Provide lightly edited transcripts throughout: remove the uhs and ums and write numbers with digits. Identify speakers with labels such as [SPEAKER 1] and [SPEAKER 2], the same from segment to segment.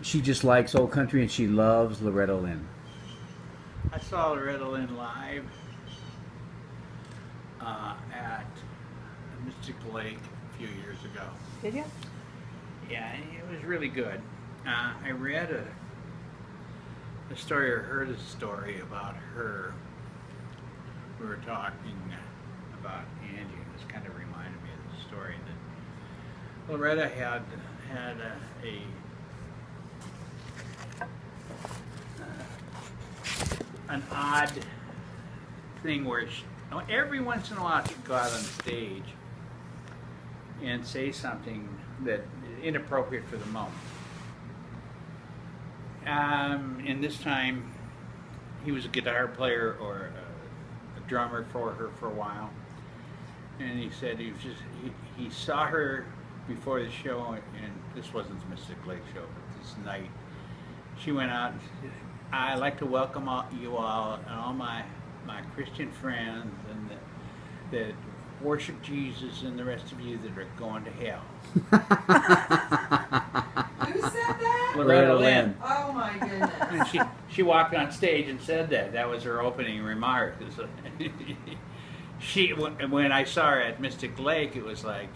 [SPEAKER 1] she just likes old country and she loves Loretta Lynn.
[SPEAKER 2] I saw Loretta Lynn live at Mystic Lake a few years ago.
[SPEAKER 3] Did you?
[SPEAKER 2] Yeah, it was really good. I read a story, or heard a story about her. We were talking about Angie, and this kind of reminded me of the story that Loretta had an odd thing where every once in a while she'd go out on stage and say something that is inappropriate for the moment. And this time, he was a guitar player or a drummer for her for a while, and he said he saw her before the show, and this wasn't the Mystic Lake show, but this night she went out and said, "I'd like to welcome you all and all my Christian friends and that worship Jesus and the rest of you that are going to hell."
[SPEAKER 4] Who said that?
[SPEAKER 2] Loretta Lynn.
[SPEAKER 4] Oh my goodness.
[SPEAKER 2] And she walked on stage and said that. That was her opening remark. When I saw her at Mystic Lake, it was like,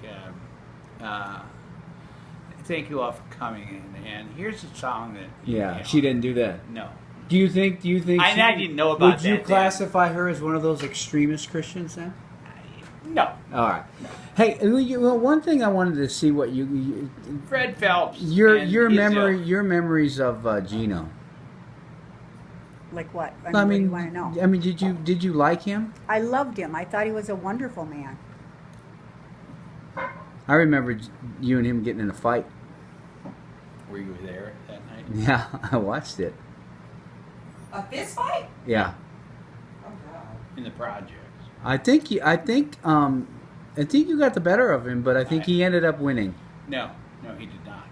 [SPEAKER 2] thank you all for coming in. And here's a song that...
[SPEAKER 1] Yeah, she didn't do that.
[SPEAKER 2] No.
[SPEAKER 1] Do you think
[SPEAKER 2] I didn't know about that.
[SPEAKER 1] Would you classify her as one of those extremist Christians then?
[SPEAKER 2] No.
[SPEAKER 1] All right. Hey, one thing I wanted to see what you
[SPEAKER 2] Fred Phelps.
[SPEAKER 1] your memories of Gino.
[SPEAKER 3] Like what?
[SPEAKER 1] I
[SPEAKER 3] what do
[SPEAKER 1] mean,
[SPEAKER 3] you want to know?
[SPEAKER 1] I mean, did you like him?
[SPEAKER 3] I loved him. I thought he was a wonderful man.
[SPEAKER 1] I remember you and him getting in a fight.
[SPEAKER 2] Were you there that night?
[SPEAKER 1] Yeah, I watched it.
[SPEAKER 4] A fist fight?
[SPEAKER 1] Yeah.
[SPEAKER 4] Oh God.
[SPEAKER 2] In the projects.
[SPEAKER 1] I think you got the better of him, but I think he ended up winning.
[SPEAKER 2] No, he did not.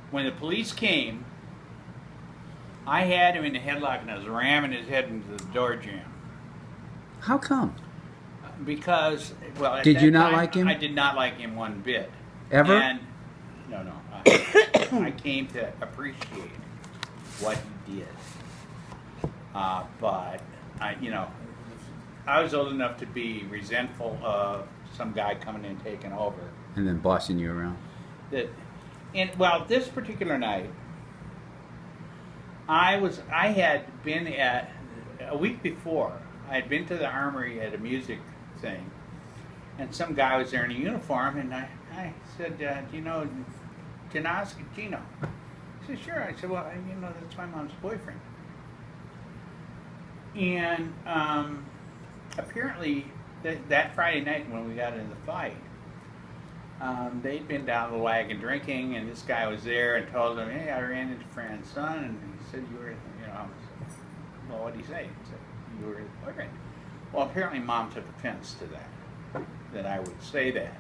[SPEAKER 2] When the police came, I had him in a headlock and I was ramming his head into the door jamb.
[SPEAKER 1] How come?
[SPEAKER 2] Because, well, at
[SPEAKER 1] Did
[SPEAKER 2] that
[SPEAKER 1] you not
[SPEAKER 2] time,
[SPEAKER 1] like him?
[SPEAKER 2] I did not like him one bit.
[SPEAKER 1] Ever?
[SPEAKER 2] And, no. I came to appreciate what he did. But, I was old enough to be resentful of some guy coming in taking over.
[SPEAKER 1] And then bossing you around.
[SPEAKER 2] This particular night, I had been at, a week before, I had been to the Armory at a music thing, and some guy was there in a uniform, and I said, do you know Gino? He said, sure. I said, well, that's my mom's boyfriend. And apparently, that Friday night when we got in the fight, they'd been down the wagon drinking, and this guy was there and told them, hey, I ran into Fran's son, and he said, you were, well, what did he say? He said, you were his boyfriend. Well, apparently Mom took offense to that I would say that.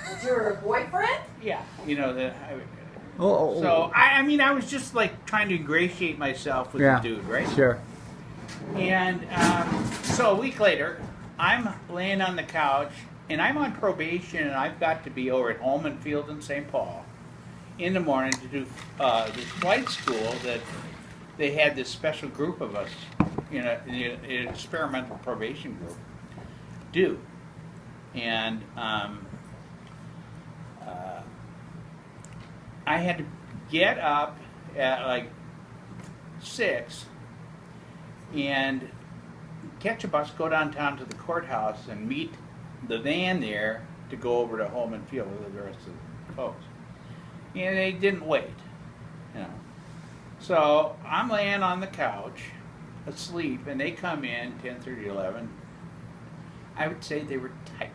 [SPEAKER 4] That you were a boyfriend?
[SPEAKER 2] Yeah, that
[SPEAKER 1] Oh.
[SPEAKER 2] So, I was just like trying to ingratiate myself with the dude, right?
[SPEAKER 1] Sure.
[SPEAKER 2] And so a week later, I'm laying on the couch, and I'm on probation, and I've got to be over at Holman Field in St. Paul in the morning to do this flight school that they had this special group of us, an experimental probation group, do. And I had to get up at like 6 and catch a bus, go downtown to the courthouse, and meet the van there to go over to Holman Field with the rest of the folks. And they didn't wait, So I'm laying on the couch, asleep, and they come in 10:30, 11. I would say they were tight.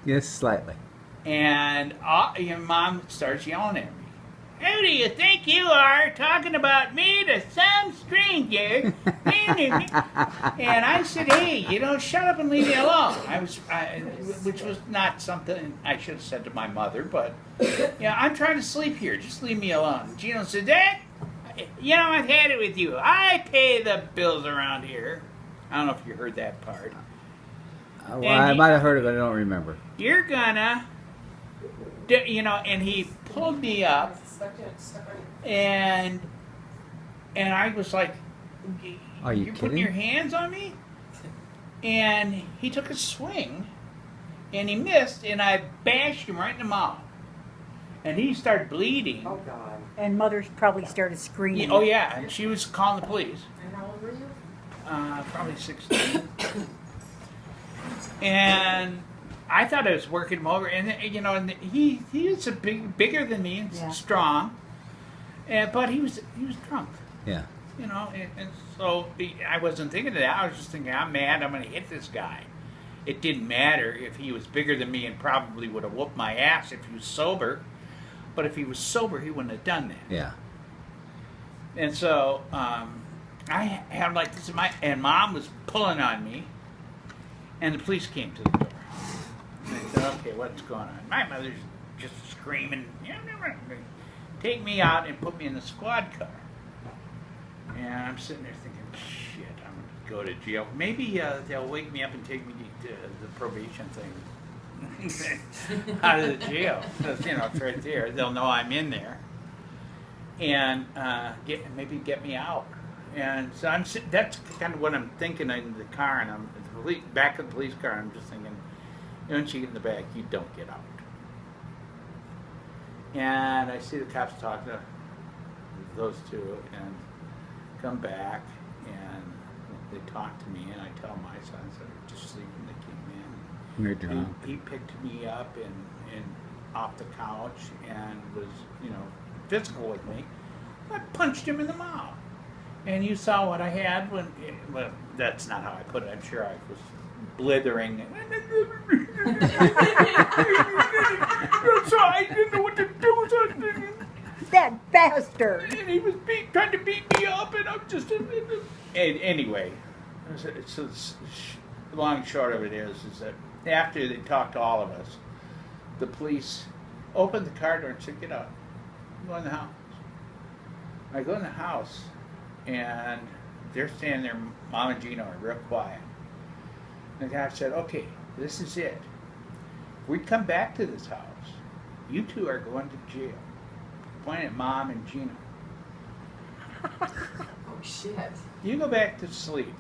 [SPEAKER 1] Yes, slightly.
[SPEAKER 2] And your mom starts yelling at me. Who do you think you are talking about me to some stranger? And I said, hey, shut up and leave me alone. Which was not something I should have said to my mother, but I'm trying to sleep here. Just leave me alone. Gino said, Dad, I've had it with you. I pay the bills around here. I don't know if you heard that part.
[SPEAKER 1] Well, I might have heard of it. I don't remember.
[SPEAKER 2] You're gonna, and he pulled me up
[SPEAKER 4] Stuck on you.
[SPEAKER 2] and I was like,
[SPEAKER 1] Are you
[SPEAKER 2] "You're putting
[SPEAKER 1] kidding?
[SPEAKER 2] your hands on me?" And he took a swing, and he missed, and I bashed him right in the mouth, and he started bleeding.
[SPEAKER 4] Oh God.
[SPEAKER 3] And mothers probably started screaming.
[SPEAKER 2] Oh yeah, and she was calling the police.
[SPEAKER 4] And how old were you?
[SPEAKER 2] Probably 16. And I thought I was working him over, and you know, and he was bigger than me and
[SPEAKER 3] Yeah.
[SPEAKER 2] strong, but he was drunk.
[SPEAKER 1] Yeah.
[SPEAKER 2] You know, and so I wasn't thinking of that. I was just thinking, I'm mad. I'm going to hit this guy. It didn't matter if he was bigger than me and probably would have whooped my ass if he was sober. But if he was sober, he wouldn't have done that.
[SPEAKER 1] Yeah.
[SPEAKER 2] And so I had like this, and Mom was pulling on me, and the police came to the door. And I said, "Okay, what's going on?" My mother's just screaming, "Take me out and put me in the squad car." And I'm sitting there thinking, "Shit, I'm gonna go to jail. Maybe they'll wake me up and take me to the probation thing." Out of the jail, because you know it's right there. They'll know I'm in there, and maybe get me out. And so that's kind of what I'm thinking in the car, and I'm back in the police car. And I'm just thinking, once you get in the back, you don't get out. And I see the cops talking to those two, and come back, and they talk to me, and I tell my sons that are just sleeping. They came in.
[SPEAKER 1] You're drunk.
[SPEAKER 2] He picked me up and off the couch and was, you know, physical with me. I punched him in the mouth. And you saw what I had when, well, that's not how I put it. I'm sure I was blithering. So I didn't know what to do. So
[SPEAKER 3] That bastard.
[SPEAKER 2] and he was trying to beat me up, and I'm just. Anyway, so the long and short of it is that after they talked to all of us, the police opened the car door and said, "Get out, go in the house." I go in the house, and they're standing there. Mom and Gino are real quiet. And the guy said, "Okay, this is it. If we come back to this house, you two are going to jail." Pointing at Mom and Gino.
[SPEAKER 4] Oh shit.
[SPEAKER 2] You go back to sleep.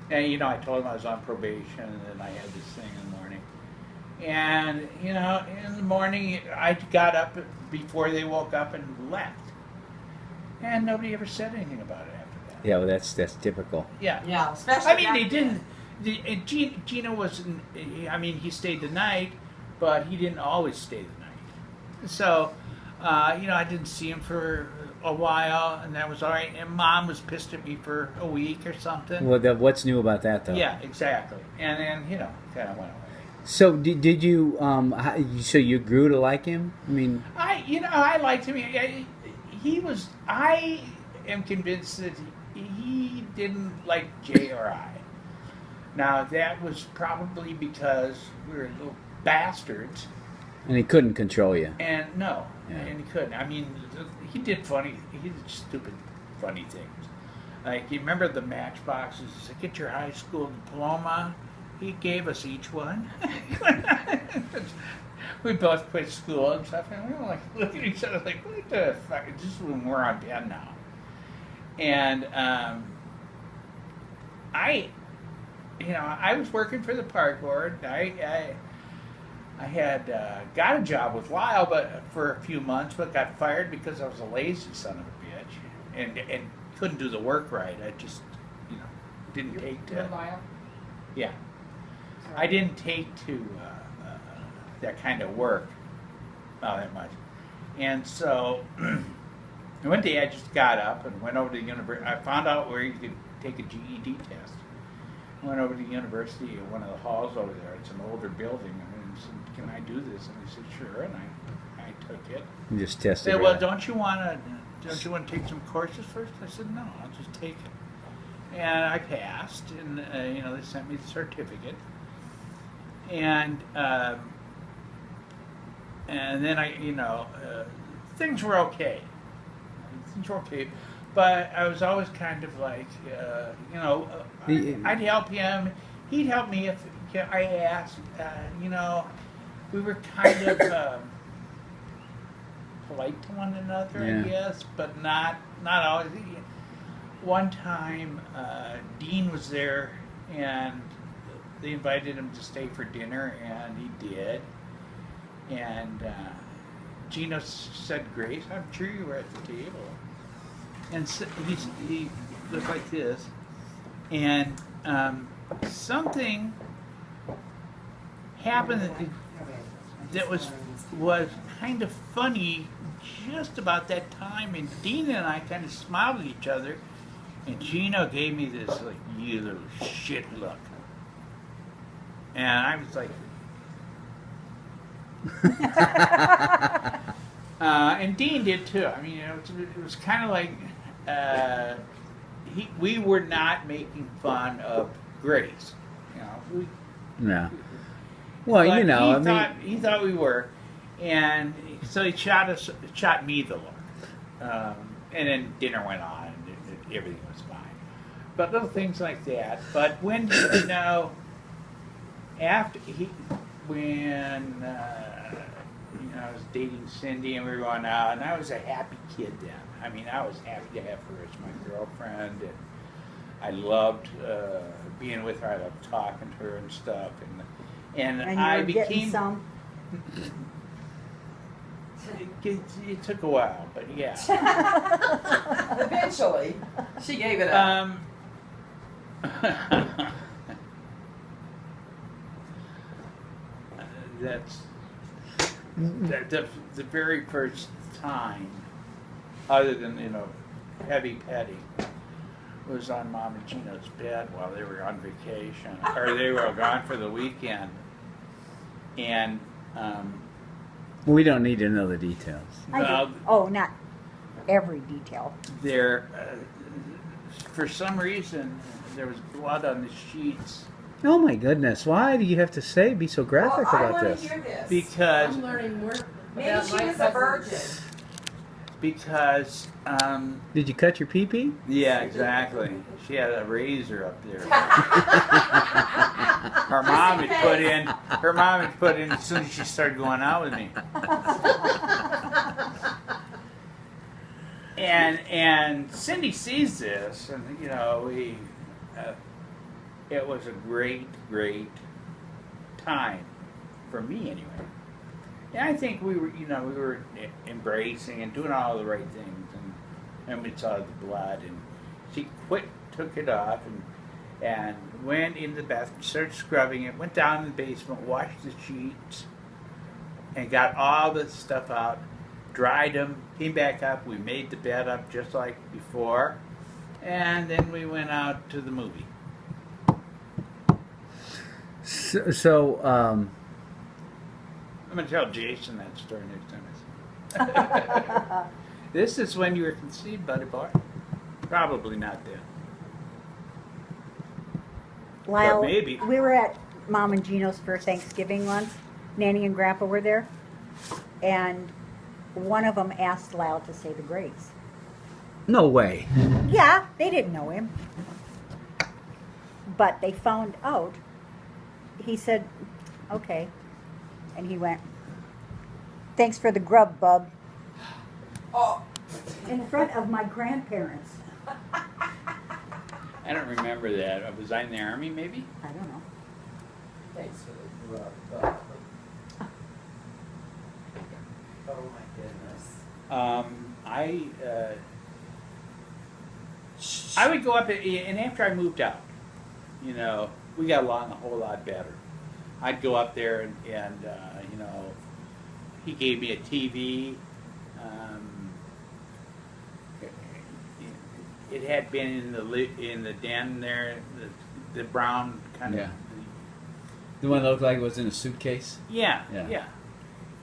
[SPEAKER 2] And you know, I told him I was on probation, and then I had this thing in the morning. And you know, in the morning, I got up before they woke up and left. And nobody ever said anything about it after that.
[SPEAKER 1] Yeah, well, that's typical.
[SPEAKER 2] Yeah.
[SPEAKER 4] Yeah, especially.
[SPEAKER 2] I mean, they
[SPEAKER 4] back
[SPEAKER 2] didn't.
[SPEAKER 4] then.
[SPEAKER 2] Gino wasn't. I mean, he stayed the night, but he didn't always stay the night. So, you know, I didn't see him for a while, and that was all right. And Mom was pissed at me for a week or something.
[SPEAKER 1] Well, what's new about that, though?
[SPEAKER 2] Yeah, exactly. And then, you know, kind of went away.
[SPEAKER 1] So did you? So you grew to like him? I mean,
[SPEAKER 2] I liked him. He was. I am convinced that he didn't like Jay or I. Now that was probably because we were little bastards.
[SPEAKER 1] and he couldn't control you.
[SPEAKER 2] And no,
[SPEAKER 1] Yeah.
[SPEAKER 2] and he couldn't. I mean, he did stupid, funny things. Like, you remember the matchboxes? Get your high school diploma. He gave us each one. We both quit school and stuff, and we were like, look at each other like, what the fuck? This is when we're on bed now. And I was working for the park board. I had got a job with Lyle, but for a few months, but got fired because I was a lazy son of a bitch and couldn't do the work right. I just, didn't take to.
[SPEAKER 4] You're Lyle?
[SPEAKER 2] Yeah,
[SPEAKER 4] Sorry.
[SPEAKER 2] I didn't take to that kind of work, not that much, and so one day I just got up and went over to the university. I found out where you could take a GED test. I went over to the university in one of the halls over there. It's an older building. And I said, "Can I do this?" And they said, "Sure." And I took it.
[SPEAKER 1] You just
[SPEAKER 2] They
[SPEAKER 1] tested.
[SPEAKER 2] said, "Well,
[SPEAKER 1] it.
[SPEAKER 2] don't you want to take some courses first?" I said, "No, I'll just take it." And I passed, and they sent me the certificate. And then things were okay. Things were okay. But I was always kind of like, I'd help him. He'd help me if I asked. We were kind of polite to one another,
[SPEAKER 1] Yeah.
[SPEAKER 2] I guess, but not always. One time, Dean was there, and they invited him to stay for dinner, and he did. And Gino said, "Grace, I'm sure you were at the table." And so he was like this, and something happened that was kind of funny just about that time, and Dean and I kind of smiled at each other, and Gino gave me this like, "You little shit" look, and I was like, and Dean did too. I mean, it was kind of like we were not making fun of Grace, you know.
[SPEAKER 1] Yeah. Well,
[SPEAKER 2] But
[SPEAKER 1] you know,
[SPEAKER 2] he thought we were, and so he shot me the look, and then dinner went on, and everything was fine. But little things like that. But when you know, when I was dating Cindy and we were going out, and I was a happy kid then. I mean, I was happy to have her as my girlfriend, and I loved being with her. I loved talking to her and stuff, and
[SPEAKER 3] And you
[SPEAKER 2] I
[SPEAKER 3] were getting
[SPEAKER 2] became.
[SPEAKER 3] some.
[SPEAKER 2] It took a while, but yeah.
[SPEAKER 4] Eventually, she gave it up.
[SPEAKER 2] That's the very first time, other than heavy petting, was on Mom and Gino's bed while they were on vacation, or they were gone for the weekend, and
[SPEAKER 1] we don't need to know the details.
[SPEAKER 3] Not every detail.
[SPEAKER 2] there, for some reason, there was blood on the sheets.
[SPEAKER 1] Oh my goodness! Why do you have to be so graphic
[SPEAKER 4] I
[SPEAKER 1] about
[SPEAKER 4] want
[SPEAKER 1] this?
[SPEAKER 4] to hear this.
[SPEAKER 2] Because
[SPEAKER 4] I'm learning more. Maybe she was a virgin.
[SPEAKER 2] Because
[SPEAKER 1] Did you cut your pee-pee?
[SPEAKER 2] yeah, exactly. She had a razor up there. Her mom had put in as soon as she started going out with me. And Cindy sees this, and it was a great time for me anyway. And I think we were embracing and doing all the right things, and we saw the blood, and she took it off, and went into the bathroom, started scrubbing it, went down in the basement, washed the sheets, and got all the stuff out, dried them, came back up, we made the bed up just like before, and then we went out to the movie.
[SPEAKER 1] So
[SPEAKER 2] I'm going to tell Jason that story next time. This is when you were conceived, buddy boy. Probably not then.
[SPEAKER 3] Lyle,
[SPEAKER 2] But maybe.
[SPEAKER 3] we were at Mom and Gino's for Thanksgiving once. Nanny and Grandpa were there, and one of them asked Lyle to say the grace.
[SPEAKER 1] no way.
[SPEAKER 3] Yeah, they didn't know him, but they found out. He said, "Okay," and he went, "Thanks for the grub, bub,"
[SPEAKER 4] Oh,
[SPEAKER 3] in front of my grandparents.
[SPEAKER 2] I don't remember that. Was I in the Army, maybe?
[SPEAKER 3] I don't know.
[SPEAKER 4] thanks for the rub. Oh my goodness.
[SPEAKER 2] I would go up, and after I moved out, we got along a whole lot better. I'd go up there, and he gave me a TV. It had been in the den there, the brown kind
[SPEAKER 1] Yeah.
[SPEAKER 2] of.
[SPEAKER 1] The one that looked like it was in a suitcase.
[SPEAKER 2] Yeah,
[SPEAKER 1] Yeah.
[SPEAKER 2] yeah.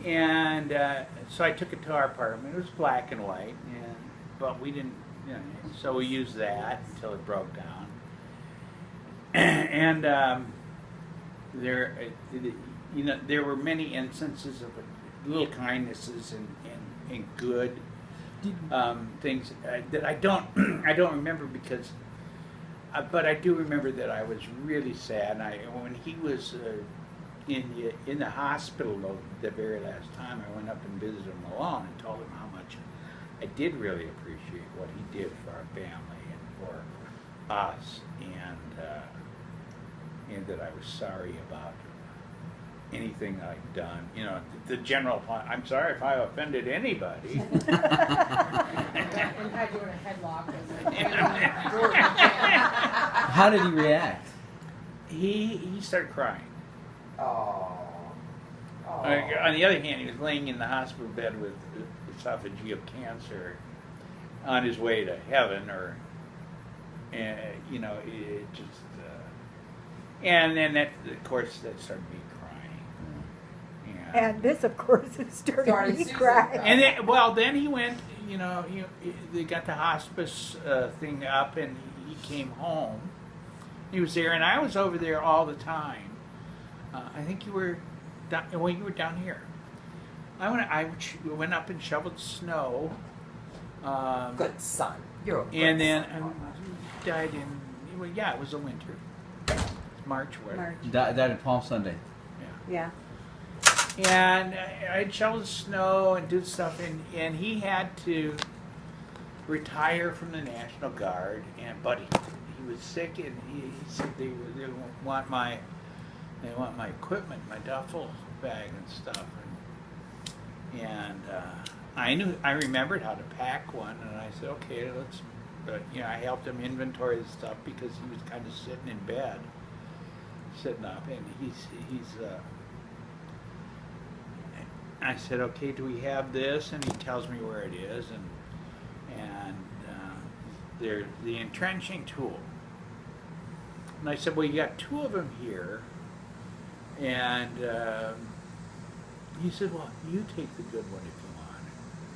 [SPEAKER 2] And so I took it to our apartment. It was black and white, but we didn't, so we used that until it broke down. And there were many instances of little kindnesses and good things that I don't remember because. But I do remember that I was really sad. And when he was in the hospital the very last time I went up and visited him alone and told him how much I did really appreciate what he did for our family and for us, and that I was sorry about anything I'd done. You know, the general. I'm sorry if I offended anybody.
[SPEAKER 5] And had you in a headlock.
[SPEAKER 1] How did he react?
[SPEAKER 2] He started crying.
[SPEAKER 4] Oh.
[SPEAKER 2] On the other hand, he was laying in the hospital bed with esophageal cancer on his way to heaven, you know, it just, and then that, of course, that started me crying.
[SPEAKER 3] And this, of course, is starting
[SPEAKER 4] Started
[SPEAKER 3] me
[SPEAKER 4] Susan
[SPEAKER 3] crying.
[SPEAKER 2] And then, well, then he went, you know, they got the hospice thing up, and he came home. He was there, and I was over there all the time. I think you were you were down here. I went up and shoveled snow.
[SPEAKER 4] Good son. You're a good
[SPEAKER 2] And then
[SPEAKER 4] son.
[SPEAKER 2] I died in, well, yeah, it was the winter. March, whatever.
[SPEAKER 3] March.
[SPEAKER 1] Died at Palm Sunday.
[SPEAKER 3] Yeah.
[SPEAKER 2] And I'd shovel snow and do stuff, and he had to retire from the National Guard, but he was sick, and he said they want my equipment, my duffel bag and stuff, and I remembered how to pack one, and I said, okay, let's, you know, I helped him inventory the stuff because he was kind of sitting in bed, sitting up, and I said, okay, do we have this? And he tells me where it is, and they're the entrenching tool. And I said, well, you got two of them here, and he said, well, you take the good one if you want.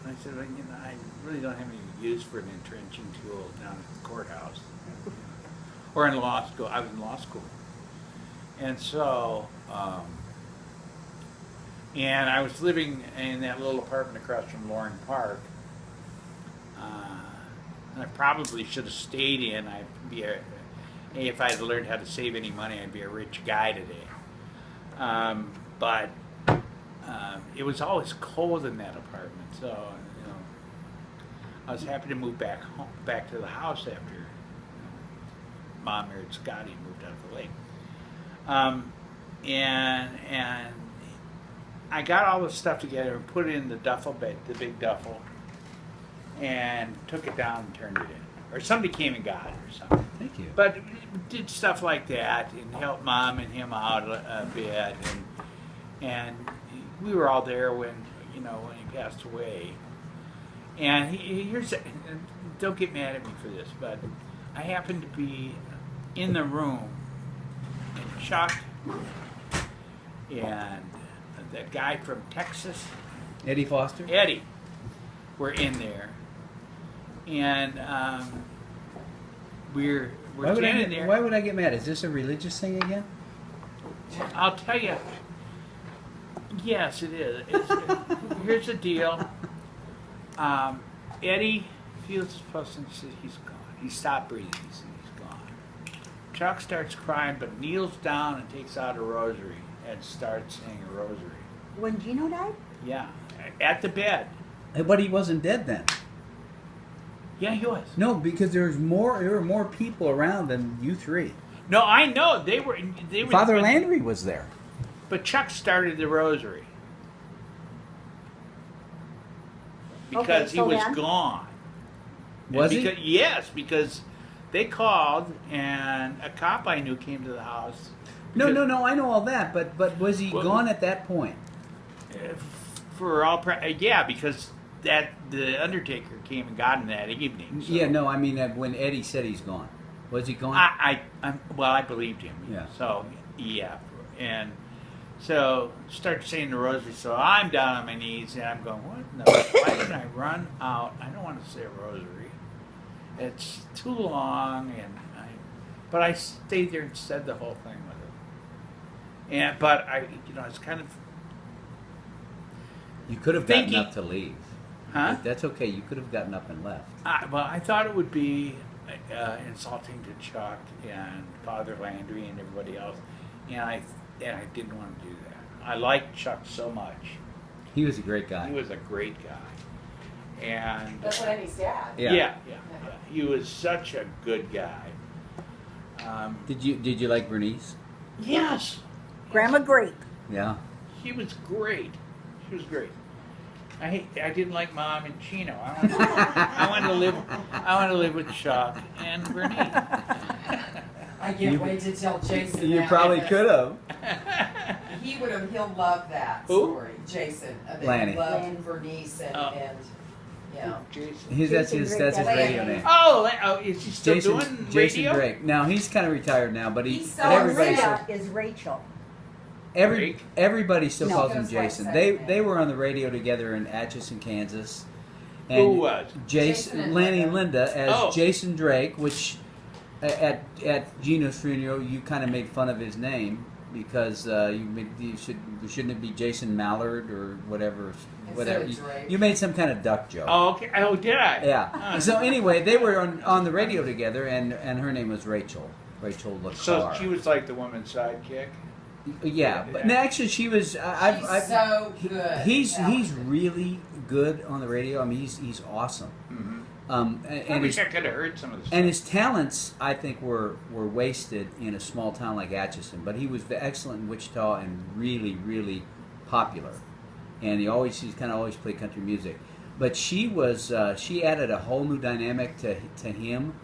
[SPEAKER 2] And I said, well, you know, I really don't have any use for an entrenching tool down at the courthouse or in law school. I was in law school, and so. And I was living in that little apartment across from Lauren Park. I probably should have stayed in. If I had learned how to save any money, I'd be a rich guy today. But it was always cold in that apartment, so you know, I was happy to move back home, back to the house after Mom married Scotty and moved out of the lake. And I got all the stuff together and put it in the duffel bag, the big duffel, and took it down and turned it in. Or somebody came and got it or something.
[SPEAKER 1] Thank you.
[SPEAKER 2] But did stuff like that and helped Mom and him out a bit. And we were all there when he passed away. And don't get mad at me for this, but I happened to be in the room, and Chuck and that guy from Texas,
[SPEAKER 1] Eddie Foster?
[SPEAKER 2] Eddie, were in there, and we're standing there.
[SPEAKER 1] Why would I get mad? Is this a religious thing again?
[SPEAKER 2] I'll tell you. Yes, it is. Here's the deal. Eddie feels his pulse and says he's gone. He stopped breathing. He said he's gone. Chuck starts crying, but kneels down and takes out a rosary and starts saying a rosary.
[SPEAKER 3] When Gino died?
[SPEAKER 2] Yeah, at the bed.
[SPEAKER 1] But he wasn't dead then.
[SPEAKER 2] Yeah, he was.
[SPEAKER 1] No, because there were more people around than you three.
[SPEAKER 2] No, I know they were.
[SPEAKER 1] Father Landry was there.
[SPEAKER 2] But Chuck started the rosary because
[SPEAKER 3] Okay,
[SPEAKER 2] he
[SPEAKER 3] so
[SPEAKER 2] was
[SPEAKER 3] then?
[SPEAKER 2] gone.
[SPEAKER 1] Was he?
[SPEAKER 2] Yes, because they called and a cop I knew came to the house.
[SPEAKER 1] No, I know all that, but was he
[SPEAKER 2] Well-
[SPEAKER 1] gone at that point?
[SPEAKER 2] Yeah, because the Undertaker came and got him that evening. So.
[SPEAKER 1] Yeah, no, I mean when Eddie said he's gone. Was he gone?
[SPEAKER 2] I believed him.
[SPEAKER 1] Yeah.
[SPEAKER 2] So yeah, and so start saying the rosary. So I'm down on my knees and I'm going, what? Why did I run out? I don't want to say a rosary. It's too long, but I stayed there and said the whole thing with him. But it's kind of.
[SPEAKER 1] You could have gotten
[SPEAKER 2] Thinking-
[SPEAKER 1] up to leave.
[SPEAKER 2] Huh?
[SPEAKER 1] That's okay. You could have gotten up and left.
[SPEAKER 2] I thought it would be insulting to Chuck and Father Landry and everybody else, and I didn't want to do that. I liked Chuck so much.
[SPEAKER 1] He was a great guy.
[SPEAKER 2] He was a great guy, and
[SPEAKER 4] That's Lanny's dad.
[SPEAKER 2] yeah. He was such a good guy.
[SPEAKER 1] Did you like Bernice?
[SPEAKER 2] Yes,
[SPEAKER 3] Grandma Grape.
[SPEAKER 1] Yeah.
[SPEAKER 2] she was great. She was great. I didn't like Mom and Chino. I wanted to live with Chuck and Bernice.
[SPEAKER 4] I can't wait to tell Jason.
[SPEAKER 1] You
[SPEAKER 4] that.
[SPEAKER 1] probably could have.
[SPEAKER 4] He'll love that
[SPEAKER 2] Who?
[SPEAKER 4] story. Jason. That
[SPEAKER 1] Lanny.
[SPEAKER 4] He loved Bernice and yeah.
[SPEAKER 2] Jason.
[SPEAKER 1] That's his radio name.
[SPEAKER 2] Oh, is he still doing
[SPEAKER 1] Jason
[SPEAKER 2] radio?
[SPEAKER 1] Drake. Now he's kind of retired now, but
[SPEAKER 4] He's so
[SPEAKER 1] but everybody
[SPEAKER 3] Rita is Rachel.
[SPEAKER 1] everybody still
[SPEAKER 3] No.
[SPEAKER 1] calls him
[SPEAKER 4] Goes by
[SPEAKER 1] Jason.
[SPEAKER 4] second
[SPEAKER 1] They
[SPEAKER 4] name.
[SPEAKER 1] were on the radio together in Atchison, Kansas.
[SPEAKER 2] Who was?
[SPEAKER 4] Jason and
[SPEAKER 1] Lanny and
[SPEAKER 4] Linda.
[SPEAKER 1] Linda as
[SPEAKER 2] Oh.
[SPEAKER 1] Jason Drake, which at Gino's funeral you kind of made fun of his name because shouldn't it be Jason Mallard or whatever.
[SPEAKER 4] Instead of Drake.
[SPEAKER 1] You made some kind of duck joke.
[SPEAKER 2] Oh, okay. Oh, did I?
[SPEAKER 1] Yeah. So anyway, they were on the radio together, and her name was Rachel. Rachel LaCar.
[SPEAKER 2] So she was like the woman's sidekick.
[SPEAKER 1] Yeah, but no, actually, she was.
[SPEAKER 4] She's so good.
[SPEAKER 1] He's really good on the radio. I mean, he's awesome.
[SPEAKER 2] Mm-hmm. I
[SPEAKER 1] And
[SPEAKER 2] wish
[SPEAKER 1] his
[SPEAKER 2] I could have heard some of the stuff.
[SPEAKER 1] and his talents, I think, were wasted in a small town like Atchison. But he was excellent in Wichita and really, really popular. And he's kind of always played country music. But she added a whole new dynamic to him,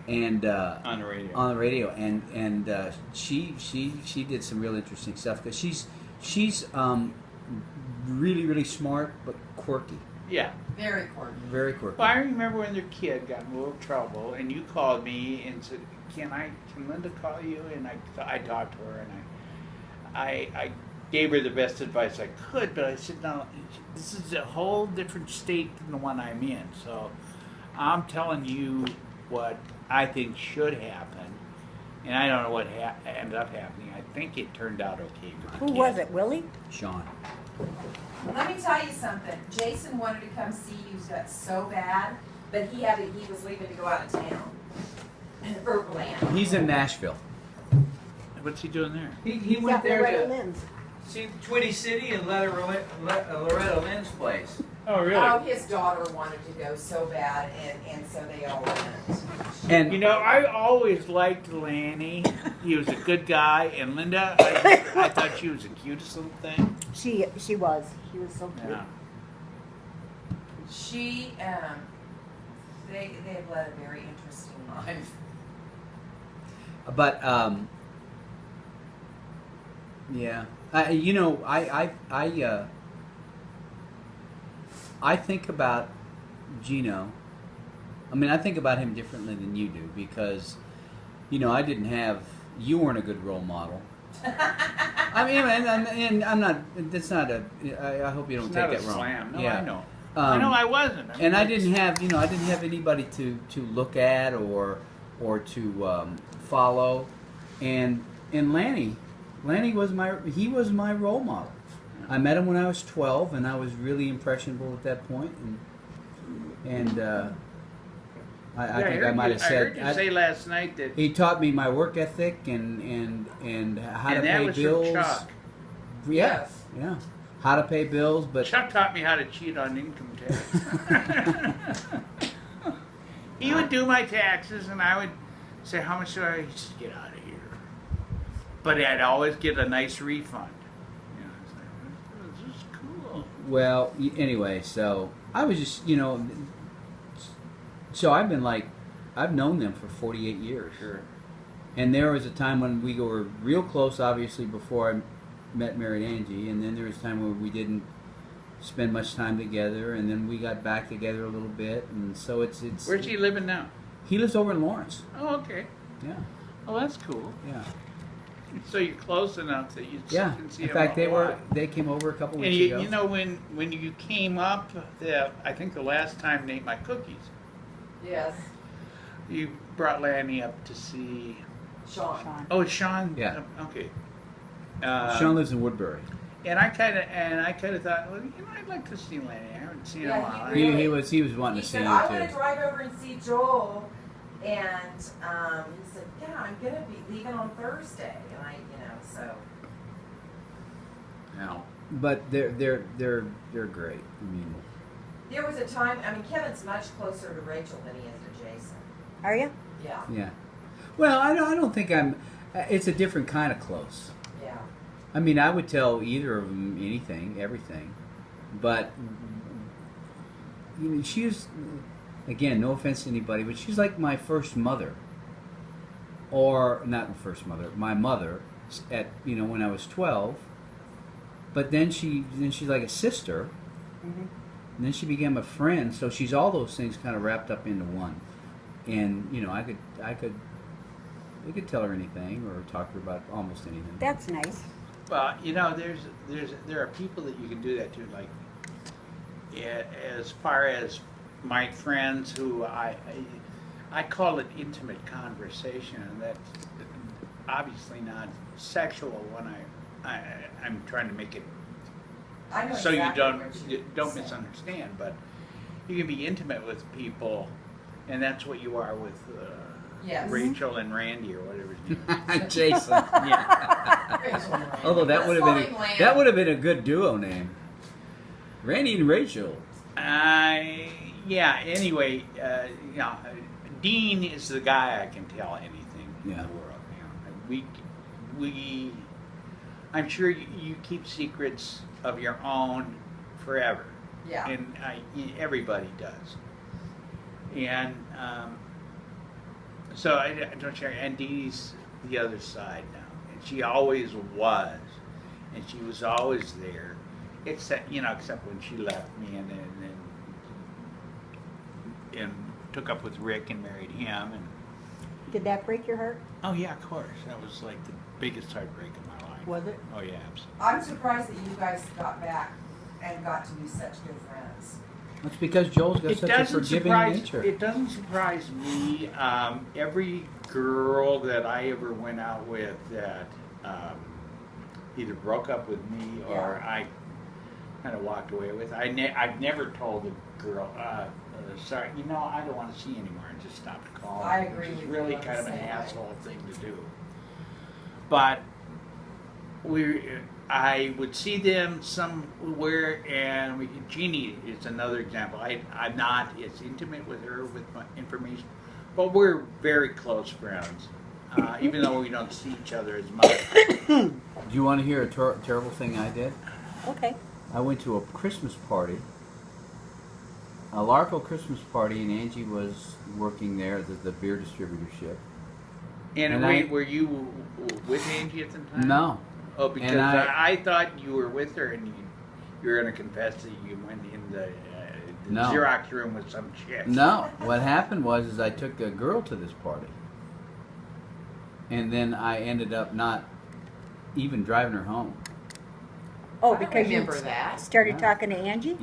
[SPEAKER 1] and
[SPEAKER 2] on the radio.
[SPEAKER 1] on the radio, and she did some real interesting stuff because she's really, really smart but quirky,
[SPEAKER 2] Yeah.
[SPEAKER 4] very quirky.
[SPEAKER 1] very quirky.
[SPEAKER 2] Well, I remember when their kid got in a little trouble, and you called me and said, "Can Linda call you?" And I talked to her, and I gave her the best advice I could, but I said, "No, this is a whole different state than the one I'm in. So I'm telling you what I think should happen, and I don't know what ended up happening. I think it turned out okay for the
[SPEAKER 3] Who
[SPEAKER 2] kid."
[SPEAKER 3] was it, Willie?
[SPEAKER 1] Sean.
[SPEAKER 4] Let me tell you something. Jason wanted to come see you so bad, but he was leaving to go out of town. Or land.
[SPEAKER 1] He's in Nashville.
[SPEAKER 2] What's he doing there?
[SPEAKER 1] He
[SPEAKER 3] He's got Loretta Lynn's.
[SPEAKER 1] see Twitty City and Loretta Lynn's place.
[SPEAKER 2] Oh, really?
[SPEAKER 4] Oh, his daughter wanted to go so bad, and so they all went.
[SPEAKER 1] And
[SPEAKER 2] You know, I always liked Lanny. He was a good guy, and Linda, I thought she was the cutest little thing.
[SPEAKER 3] She was. She was so cute.
[SPEAKER 2] Yeah.
[SPEAKER 4] She, they've led a very interesting life.
[SPEAKER 1] but yeah, I think about Gino. I mean, I think about him differently than you do because, you weren't a good role model. I mean, and I'm not. That's not a. I hope you don't
[SPEAKER 2] It's
[SPEAKER 1] take
[SPEAKER 2] not a
[SPEAKER 1] that wrong.
[SPEAKER 2] slam. No,
[SPEAKER 1] yeah.
[SPEAKER 2] I know. I know I wasn't. I mean,
[SPEAKER 1] And I didn't have anybody to look at or to follow, and Lanny was my role model. I met him when I was 12, and I was really impressionable at that point, and I think I might have
[SPEAKER 2] I heard
[SPEAKER 1] said
[SPEAKER 2] you say last night that.
[SPEAKER 1] he taught me my work ethic and how to
[SPEAKER 2] And that
[SPEAKER 1] pay
[SPEAKER 2] was
[SPEAKER 1] bills.
[SPEAKER 2] from Chuck.
[SPEAKER 1] Yeah, yeah, how to pay bills, but
[SPEAKER 2] Chuck taught me how to cheat on income tax. He would do my taxes, and I would say, "How much do I get out of here?" But I'd always get a nice refund. You know, it's like, this is cool.
[SPEAKER 1] well, anyway, so I was just so I've known them for 48 years.
[SPEAKER 2] Sure.
[SPEAKER 1] And there was a time when we were real close, obviously, before I married Angie, and then there was a time where we didn't spend much time together, and then we got back together a little bit, and so it's.
[SPEAKER 2] Where's he living now?
[SPEAKER 1] He lives over in Lawrence.
[SPEAKER 2] Oh, okay.
[SPEAKER 1] Yeah,
[SPEAKER 2] Oh, that's cool.
[SPEAKER 1] yeah,
[SPEAKER 2] So you're close enough that you
[SPEAKER 1] yeah.
[SPEAKER 2] can see
[SPEAKER 1] In
[SPEAKER 2] him
[SPEAKER 1] fact,
[SPEAKER 2] a lot.
[SPEAKER 1] they came over a couple
[SPEAKER 2] And
[SPEAKER 1] weeks ago.
[SPEAKER 2] you know when you came up, I think the last time and ate my cookies,
[SPEAKER 4] Yes,
[SPEAKER 2] you brought Lanny up to see.
[SPEAKER 4] Sean.
[SPEAKER 3] Sean.
[SPEAKER 2] Oh, it's Sean.
[SPEAKER 1] Yeah.
[SPEAKER 2] Okay.
[SPEAKER 1] Sean lives in Woodbury.
[SPEAKER 2] And I kind of thought, well, I'd like to see Lanny. I haven't seen him in a
[SPEAKER 4] Yeah,
[SPEAKER 2] while.
[SPEAKER 4] Really?
[SPEAKER 1] He was wanting
[SPEAKER 4] He
[SPEAKER 1] to see
[SPEAKER 4] said,
[SPEAKER 1] you
[SPEAKER 4] I want to
[SPEAKER 1] too.
[SPEAKER 4] drive over and see Joel. And he said, yeah, I'm going to be leaving on Thursday. And so
[SPEAKER 1] but they're great. I mean,
[SPEAKER 4] There was a time, I mean, Kevin's much closer to Rachel than he is to Jason.
[SPEAKER 3] Are you?
[SPEAKER 4] Yeah,
[SPEAKER 1] yeah. Well, I don't think I'm. It's a different kind of close.
[SPEAKER 4] yeah.
[SPEAKER 1] I mean, I would tell either of them anything, everything, but you know, she was, again, no offense to anybody, but she's like my first mother, or not my first mother, my mother, at when I was 12. But then she's like a sister,
[SPEAKER 3] Mhm.
[SPEAKER 1] and then she became a friend. So she's all those things kind of wrapped up into one. And I could tell her anything or talk to her about almost anything.
[SPEAKER 3] That's nice.
[SPEAKER 2] Well, there are people that you can do that to, like, as far as my friends who I call it intimate conversation, and that's obviously not sexual when I'm trying to make it
[SPEAKER 4] I know
[SPEAKER 2] so
[SPEAKER 4] exactly
[SPEAKER 2] you
[SPEAKER 4] what you
[SPEAKER 2] don't
[SPEAKER 4] said.
[SPEAKER 2] misunderstand, but you can be intimate with people, and that's what you are with
[SPEAKER 4] Yes.
[SPEAKER 2] Rachel and Randy or whatever his name is.
[SPEAKER 1] Jason. Yeah.
[SPEAKER 4] Rachel and Randy.
[SPEAKER 1] Although that
[SPEAKER 4] Let's
[SPEAKER 1] would
[SPEAKER 4] call
[SPEAKER 1] have
[SPEAKER 4] him
[SPEAKER 1] been
[SPEAKER 4] Lamb.
[SPEAKER 1] that would have been a good duo name. Randy and Rachel.
[SPEAKER 2] Yeah. Anyway, Dean is the guy I can tell anything in
[SPEAKER 1] Yeah.
[SPEAKER 2] the world. We. I'm sure you keep secrets of your own forever,
[SPEAKER 4] Yeah.
[SPEAKER 2] and everybody does. And so I don't share. And Dee's the other side now, and she always was, and she was always there, except when she left me and took up with Rick and married him. And
[SPEAKER 3] Did that break your heart?
[SPEAKER 2] oh yeah, of course, that was like the biggest heartbreak of my life.
[SPEAKER 3] Was it?
[SPEAKER 2] Oh yeah, absolutely.
[SPEAKER 4] I'm surprised that you guys got back and got to be such good friends.
[SPEAKER 1] That's because Joel's got such a forgiving nature.
[SPEAKER 2] It doesn't surprise me. Every girl that I ever went out with that either broke up with me or I kind of walked away with, I've never told a girl, sorry, I don't want to see you anymore, and just stopped calling.
[SPEAKER 4] I agree
[SPEAKER 2] Which is
[SPEAKER 4] with you
[SPEAKER 2] really
[SPEAKER 4] on
[SPEAKER 2] kind of
[SPEAKER 4] the
[SPEAKER 2] an
[SPEAKER 4] same way.
[SPEAKER 2] asshole thing to do. But I would see them somewhere, and Jeannie is another example. I'm not as intimate with her with my information, but we're very close friends, even though we don't see each other as much.
[SPEAKER 1] Do you want to hear a terrible thing I did?
[SPEAKER 3] Okay.
[SPEAKER 1] I went to a Christmas party, a Larco Christmas party, and Angie was working there at the beer distributorship.
[SPEAKER 2] And
[SPEAKER 1] And
[SPEAKER 2] wait,
[SPEAKER 1] I-
[SPEAKER 2] were you with Angie at the time?
[SPEAKER 1] No.
[SPEAKER 2] Oh, because
[SPEAKER 1] And
[SPEAKER 2] I thought you were with her, and you were going to confess that you went in the
[SPEAKER 1] No.
[SPEAKER 2] Xerox room with some chick.
[SPEAKER 1] No. What happened was I took a girl to this party. And then I ended up not even driving her home.
[SPEAKER 3] Oh,
[SPEAKER 4] I
[SPEAKER 3] because you
[SPEAKER 4] remember that.
[SPEAKER 3] started
[SPEAKER 1] Yeah.
[SPEAKER 3] talking to Angie?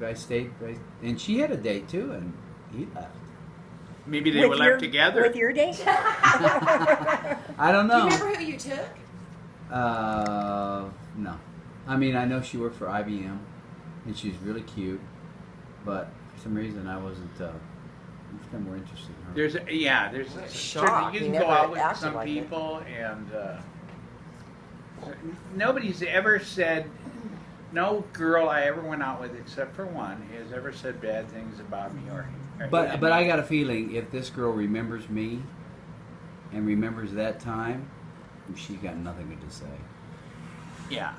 [SPEAKER 1] I stayed, and she had a date too, and he left.
[SPEAKER 2] Maybe they were left together.
[SPEAKER 3] With your date?
[SPEAKER 1] I don't
[SPEAKER 4] Do you
[SPEAKER 1] know.
[SPEAKER 4] remember who you took?
[SPEAKER 1] No. I mean, I know she worked for IBM, and she's really cute, but for some reason I wasn't. I was kind of more interested in her.
[SPEAKER 2] There's
[SPEAKER 4] What a
[SPEAKER 2] certainly
[SPEAKER 4] shock.
[SPEAKER 2] you
[SPEAKER 4] He
[SPEAKER 2] can go
[SPEAKER 4] never
[SPEAKER 2] out with
[SPEAKER 4] acted
[SPEAKER 2] some
[SPEAKER 4] like it.
[SPEAKER 2] people, and nobody's ever said, no girl I ever went out with except for one has ever said bad things about me or
[SPEAKER 1] But
[SPEAKER 2] hated
[SPEAKER 1] I
[SPEAKER 2] me.
[SPEAKER 1] got a feeling if this girl remembers me and remembers that time, she got nothing good to say.
[SPEAKER 2] Yeah.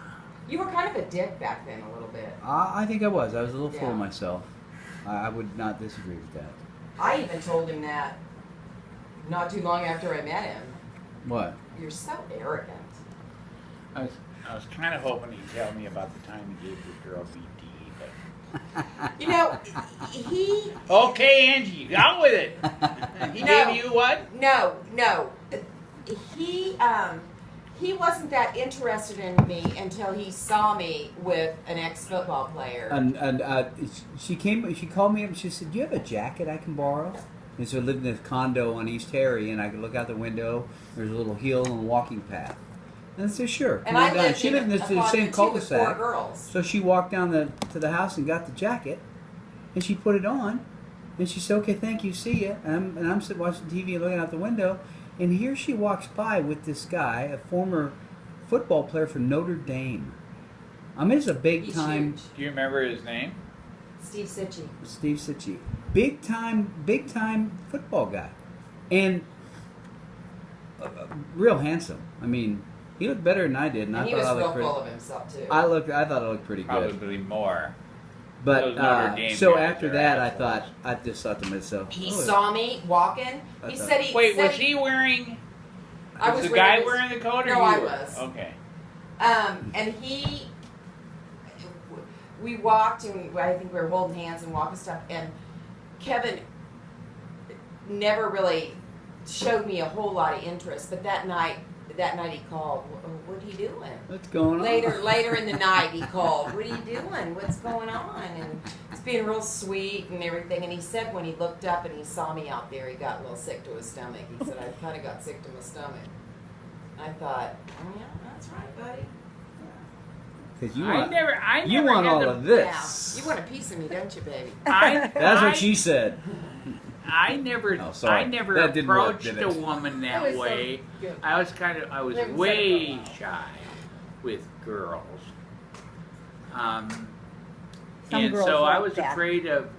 [SPEAKER 5] You were kind of a dick back then, a little bit.
[SPEAKER 1] I think I was. I was a little full of
[SPEAKER 5] Yeah.
[SPEAKER 1] myself. I would not disagree with that.
[SPEAKER 5] I even told him that not too long after I met him.
[SPEAKER 1] What?
[SPEAKER 5] You're so arrogant.
[SPEAKER 2] I was kind of hoping he'd tell me about the time he gave the girl BD, but
[SPEAKER 5] You know, he
[SPEAKER 2] okay, Angie, out with it. He
[SPEAKER 5] No.
[SPEAKER 2] gave you what?
[SPEAKER 5] no. He wasn't that interested in me until he saw me with an ex-football player.
[SPEAKER 1] And she called me up and she said, "Do you have a jacket I can borrow?" And so I lived in this condo on East Harry, and I could look out the window. There's a little hill and a walking path. And I said, "Sure."
[SPEAKER 5] And
[SPEAKER 1] come on
[SPEAKER 5] I
[SPEAKER 1] down.
[SPEAKER 5] lived
[SPEAKER 1] She
[SPEAKER 5] in
[SPEAKER 1] lived in
[SPEAKER 5] an
[SPEAKER 1] the same
[SPEAKER 5] apartment too with 4
[SPEAKER 1] cul-de-sac.
[SPEAKER 5] girls.
[SPEAKER 1] So she walked down to the house and got the jacket, and she put it on, and she said, "Okay, thank you, see ya." And I'm sitting watching TV and looking out the window, and here she walks by with this guy, a former football player for Notre Dame. I mean, it's a big
[SPEAKER 5] He's
[SPEAKER 1] time.
[SPEAKER 5] huge.
[SPEAKER 2] Do you remember his name?
[SPEAKER 5] Steve Sitchy.
[SPEAKER 1] Steve Sitchy, big time football guy, and real handsome. I mean, he looked better than I did, and
[SPEAKER 5] And
[SPEAKER 1] I
[SPEAKER 5] he
[SPEAKER 1] thought
[SPEAKER 5] was
[SPEAKER 1] I
[SPEAKER 5] real
[SPEAKER 1] looked pretty.
[SPEAKER 5] full of himself too.
[SPEAKER 1] I thought I looked pretty good.
[SPEAKER 2] Probably more.
[SPEAKER 1] But
[SPEAKER 2] Those Notre Dame
[SPEAKER 1] so
[SPEAKER 2] guys
[SPEAKER 1] after
[SPEAKER 2] are
[SPEAKER 1] that,
[SPEAKER 2] assholes.
[SPEAKER 1] I just thought to myself,
[SPEAKER 5] He
[SPEAKER 1] oh,
[SPEAKER 5] saw me walking.
[SPEAKER 1] I
[SPEAKER 5] He
[SPEAKER 1] thought-
[SPEAKER 5] said he.
[SPEAKER 2] Wait,
[SPEAKER 5] said
[SPEAKER 2] was he wearing?
[SPEAKER 5] I
[SPEAKER 2] Was
[SPEAKER 5] was
[SPEAKER 2] the guy
[SPEAKER 5] his-
[SPEAKER 2] wearing the coat? Or
[SPEAKER 5] No,
[SPEAKER 2] you
[SPEAKER 5] I
[SPEAKER 2] were?
[SPEAKER 5] was.
[SPEAKER 2] Okay.
[SPEAKER 5] And we walked, and I think we were holding hands and walking stuff. And Kevin never really showed me a whole lot of interest. But that night he called. What are you doing?
[SPEAKER 1] what's going on?
[SPEAKER 5] Later in the night, he called. What are you doing? What's going on? And he's being real sweet and everything. And he said when he looked up and he saw me out there, he got a little sick to his stomach. He said, I kind of got sick to my stomach. I thought, oh yeah, that's right, buddy.
[SPEAKER 1] Because you
[SPEAKER 2] I
[SPEAKER 1] want,
[SPEAKER 2] never
[SPEAKER 1] you want
[SPEAKER 2] had
[SPEAKER 1] all
[SPEAKER 2] the-
[SPEAKER 1] of this.
[SPEAKER 5] Yeah. You want a piece of me, don't you, baby?
[SPEAKER 1] That's
[SPEAKER 2] I
[SPEAKER 1] what she said.
[SPEAKER 2] never,
[SPEAKER 1] Oh, sorry.
[SPEAKER 2] I never
[SPEAKER 1] That didn't work,
[SPEAKER 2] approached
[SPEAKER 1] did
[SPEAKER 2] a
[SPEAKER 1] it?
[SPEAKER 2] woman
[SPEAKER 5] That
[SPEAKER 2] that
[SPEAKER 5] was so
[SPEAKER 2] way.
[SPEAKER 5] good.
[SPEAKER 2] I was
[SPEAKER 5] Never
[SPEAKER 2] way
[SPEAKER 5] said it out
[SPEAKER 2] shy with girls.
[SPEAKER 3] Some
[SPEAKER 2] And
[SPEAKER 3] girls
[SPEAKER 2] so I
[SPEAKER 3] like
[SPEAKER 2] was
[SPEAKER 3] that.
[SPEAKER 2] afraid of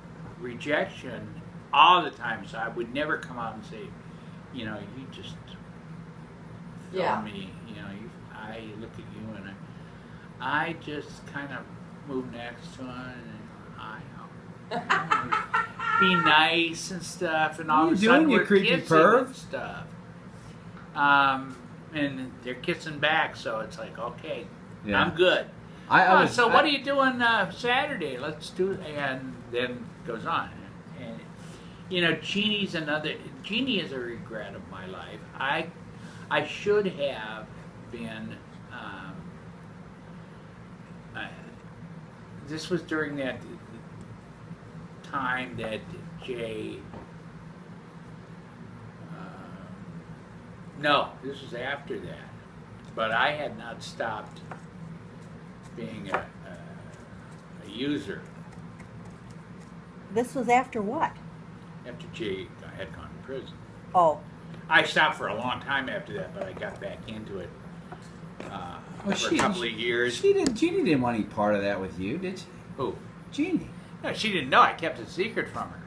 [SPEAKER 2] rejection all the time. So I would never come out and say, you know, you just fill
[SPEAKER 5] Yeah.
[SPEAKER 2] me. You know, I look at you and I just kind of move next to him and be nice and stuff, and all
[SPEAKER 1] What
[SPEAKER 2] of
[SPEAKER 1] you
[SPEAKER 2] a sudden
[SPEAKER 1] doing, you
[SPEAKER 2] we're
[SPEAKER 1] creepy
[SPEAKER 2] kissing
[SPEAKER 1] perv?
[SPEAKER 2] and stuff. And they're kissing back, so it's like, okay,
[SPEAKER 1] Yeah.
[SPEAKER 2] I'm good.
[SPEAKER 1] I was.
[SPEAKER 2] So what are you doing Saturday? Let's do, and then goes on. And you know, Jeannie is a regret of my life. I should have been. This was during that time that Jay. No, this was after that. But I had not stopped being a user
[SPEAKER 3] This was after what?
[SPEAKER 2] after Jay had gone to prison.
[SPEAKER 3] Oh,
[SPEAKER 2] I stopped for a long time after that, but I got back into it for a couple of years.
[SPEAKER 1] Jeannie didn't want any part of that with you, did she?
[SPEAKER 2] Who?
[SPEAKER 1] Jeannie.
[SPEAKER 2] No, she didn't know. I kept it secret from her.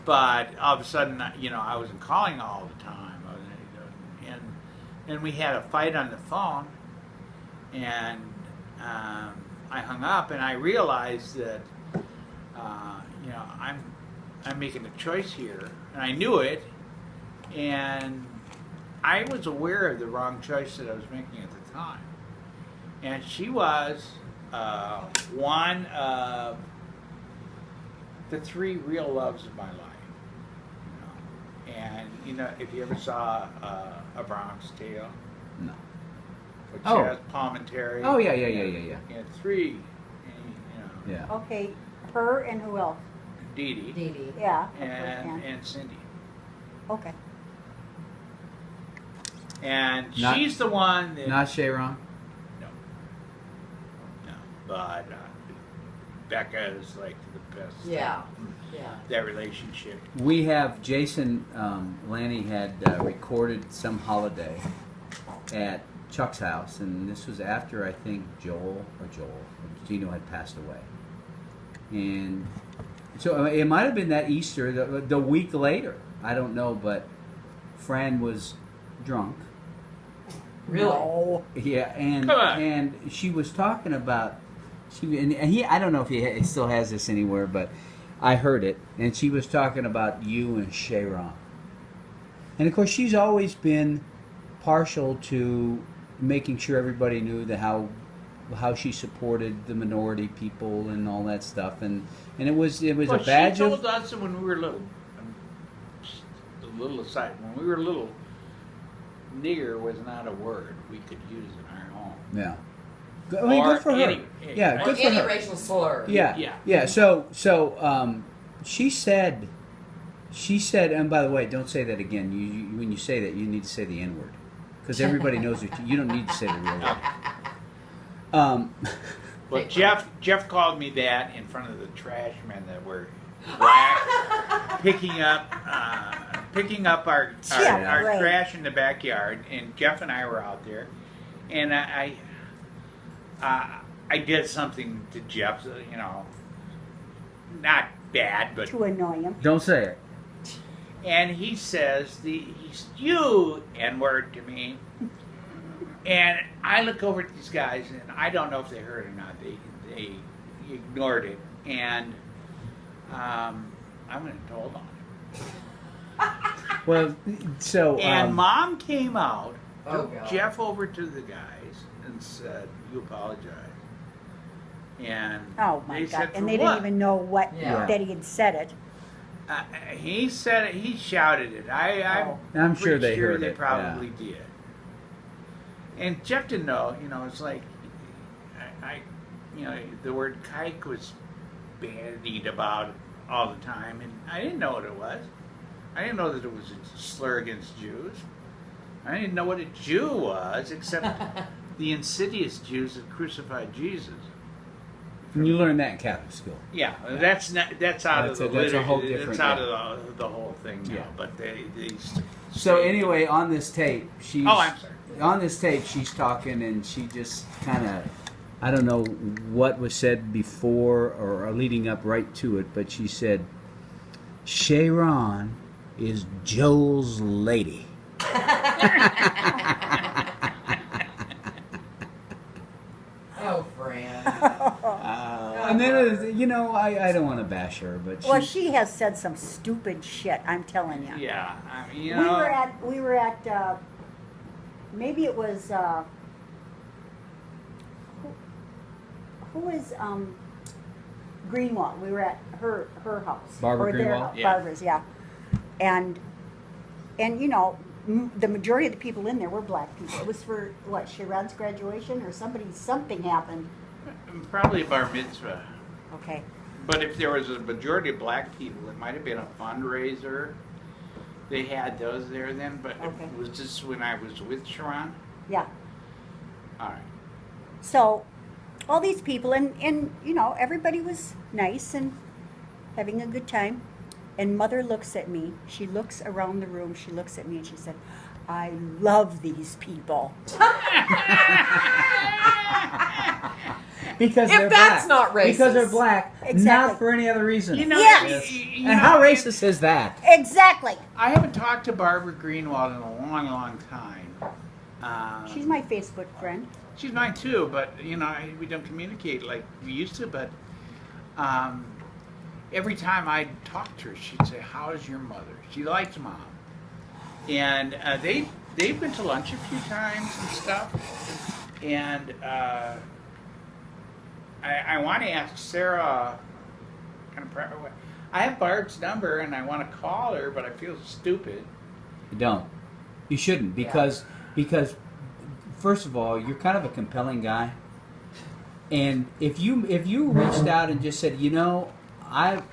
[SPEAKER 2] But all of a sudden, you know, I wasn't calling all the time. And we had a fight on the phone, and I hung up, and I realized that, you know, I'm making a choice here, and I knew it, and I was aware of the wrong choice that I was making at the time. And she was one of the three real loves of my life. You know? And you know, if you ever saw A Bronx Tale,
[SPEAKER 1] No.
[SPEAKER 2] with
[SPEAKER 1] Oh.
[SPEAKER 2] Chaz Palminteri.
[SPEAKER 1] Oh yeah.
[SPEAKER 2] You had three, you know,
[SPEAKER 1] Yeah.
[SPEAKER 3] okay. Her and who else?
[SPEAKER 2] Dee Dee
[SPEAKER 5] Dee Dee.
[SPEAKER 3] Yeah.
[SPEAKER 2] and Cindy.
[SPEAKER 3] Okay.
[SPEAKER 2] And
[SPEAKER 1] Not-
[SPEAKER 2] she's the one that
[SPEAKER 1] Not Sharon.
[SPEAKER 2] no, but Becca is like the best.
[SPEAKER 5] Yeah. Yeah.
[SPEAKER 2] That relationship.
[SPEAKER 1] We have Jason Lanny had recorded some holiday at Chuck's house, and this was after I think Gino had passed away, and so it might have been that Easter, the week later. I don't know, but Fran was drunk.
[SPEAKER 5] Really?
[SPEAKER 3] No.
[SPEAKER 1] Yeah, and
[SPEAKER 2] Come on.
[SPEAKER 1] and she was talking about and he. I don't know if he still has this anywhere, but I heard it, and she was talking about you and Sharon. And of course, she's always been partial to making sure everybody knew how she supported the minority people and all that stuff, and it was
[SPEAKER 2] Well,
[SPEAKER 1] a badge
[SPEAKER 2] she told
[SPEAKER 1] of
[SPEAKER 2] us when we were little. Just a little aside. When we were little, nigger was not a word we could use in our home.
[SPEAKER 1] yeah. I mean, good for her.
[SPEAKER 2] any-
[SPEAKER 1] Yeah,
[SPEAKER 5] Or
[SPEAKER 1] good for
[SPEAKER 5] any
[SPEAKER 1] her.
[SPEAKER 5] racial slur.
[SPEAKER 1] Yeah,
[SPEAKER 2] Yeah.
[SPEAKER 1] So she said, and by the way, don't say that again. You when you say that, you need to say the N word, because everybody knows that you don't need to say the real word.
[SPEAKER 2] Well, Jeff called me that in front of the trash men that were picking up our
[SPEAKER 3] Yeah, right.
[SPEAKER 2] trash in the backyard, and Jeff and I were out there, and I did something to Jeff, you know, not bad, but
[SPEAKER 3] To annoy him.
[SPEAKER 1] Don't say it.
[SPEAKER 2] and he says he's you N-word to me, and I look over at these guys, and I don't know if they heard it or not. They ignored it, and I went and told on him.
[SPEAKER 1] Well, so
[SPEAKER 2] And Mom came out,
[SPEAKER 5] Oh,
[SPEAKER 2] took
[SPEAKER 5] God.
[SPEAKER 2] Jeff over to the guys, and said, "You apologize." And
[SPEAKER 3] Oh my
[SPEAKER 2] they
[SPEAKER 3] God!
[SPEAKER 2] said,
[SPEAKER 3] And
[SPEAKER 2] "For
[SPEAKER 3] they
[SPEAKER 2] what?"
[SPEAKER 3] didn't even know what
[SPEAKER 5] Yeah.
[SPEAKER 3] that he had said it.
[SPEAKER 2] He said it. He shouted it.
[SPEAKER 3] Oh.
[SPEAKER 1] I'm sure
[SPEAKER 2] pretty
[SPEAKER 1] they heard
[SPEAKER 2] they
[SPEAKER 1] it,
[SPEAKER 2] probably did. And Jeff didn't know. You know, it's like you know, the word "kike" was bandied about all the time, and I didn't know what it was. I didn't know that it was a slur against Jews. I didn't know what a Jew was, except the insidious Jews that crucified Jesus.
[SPEAKER 1] And you learned that in Catholic school.
[SPEAKER 2] Yeah, that's not, that's out
[SPEAKER 1] That's
[SPEAKER 2] of the
[SPEAKER 1] that's a whole
[SPEAKER 2] liturgy.
[SPEAKER 1] different-
[SPEAKER 2] It's out
[SPEAKER 1] yeah.
[SPEAKER 2] of the whole thing now.
[SPEAKER 1] Yeah.
[SPEAKER 2] But they
[SPEAKER 1] So anyway, on this tape, she's
[SPEAKER 2] Oh, I'm sorry.
[SPEAKER 1] on this tape she's talking, and she just kind of, I don't know what was said before or leading up right to it, but she said, "Sharon is Joel's lady."
[SPEAKER 5] Oh, Fran.
[SPEAKER 1] And then, you know, I don't want to bash her, but
[SPEAKER 3] Well, she has said some stupid shit. I'm telling you.
[SPEAKER 2] Yeah, I mean, you
[SPEAKER 3] We
[SPEAKER 2] know,
[SPEAKER 3] were at maybe it was who is Greenwald. We were at her house.
[SPEAKER 1] Barbara
[SPEAKER 3] or their
[SPEAKER 1] Greenwald?
[SPEAKER 3] house,
[SPEAKER 2] Yeah.
[SPEAKER 3] Barbara's, yeah. And you know, the majority of the people in there were black people. It was for what, Sharon's graduation or something happened.
[SPEAKER 2] probably a bar mitzvah.
[SPEAKER 3] Okay.
[SPEAKER 2] But if there was a majority of black people, it might have been a fundraiser. They had those there then, but
[SPEAKER 3] Okay.
[SPEAKER 2] was this when I was with Sharon?
[SPEAKER 3] Yeah.
[SPEAKER 2] All right.
[SPEAKER 3] So, all these people, and you know, everybody was nice and having a good time. And Mother looks at me. She looks around the room. She looks at me and she said, "I love these people."
[SPEAKER 1] because
[SPEAKER 5] If
[SPEAKER 1] they're
[SPEAKER 5] that's
[SPEAKER 1] black.
[SPEAKER 5] not racist.
[SPEAKER 1] Because they're black,
[SPEAKER 3] Exactly.
[SPEAKER 1] not for any other reason.
[SPEAKER 2] You know,
[SPEAKER 3] Yes.
[SPEAKER 2] you
[SPEAKER 1] And
[SPEAKER 2] know,
[SPEAKER 1] how racist is that?
[SPEAKER 3] Exactly.
[SPEAKER 2] I haven't talked to Barbara Greenwald in a long, long time.
[SPEAKER 3] She's my Facebook friend.
[SPEAKER 2] She's mine too, but you know, we don't communicate like we used to. But every time I talk to her, she'd say, "How's your mother?" She likes Mom, and they've been to lunch a few times and stuff. And I want to ask Sarah, I have Barb's number and I want to call her, but I feel stupid.
[SPEAKER 1] You don't. You shouldn't because first of all, you're kind of a compelling guy. And if you reached out and just said, you know, I've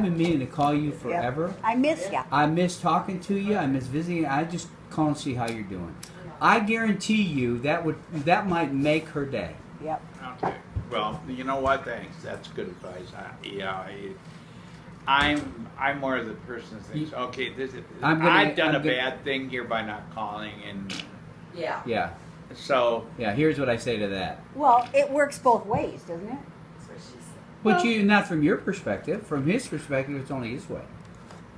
[SPEAKER 1] been meaning to call you forever.
[SPEAKER 3] I miss ya.
[SPEAKER 1] I miss talking to you. I miss visiting. I just call and see how you're doing. I guarantee you that might make her day.
[SPEAKER 3] Yep.
[SPEAKER 2] Okay. Well, you know what? Thanks. That's good advice. I'm more of the person that thinks, okay, I've done a bad thing here by not calling, and
[SPEAKER 5] Yeah.
[SPEAKER 1] Yeah.
[SPEAKER 2] so
[SPEAKER 1] Yeah. Here's what I say to that.
[SPEAKER 3] Well, it works both ways, doesn't it?
[SPEAKER 5] That's what she said.
[SPEAKER 1] But you, not from your perspective. From his perspective, it's only his way.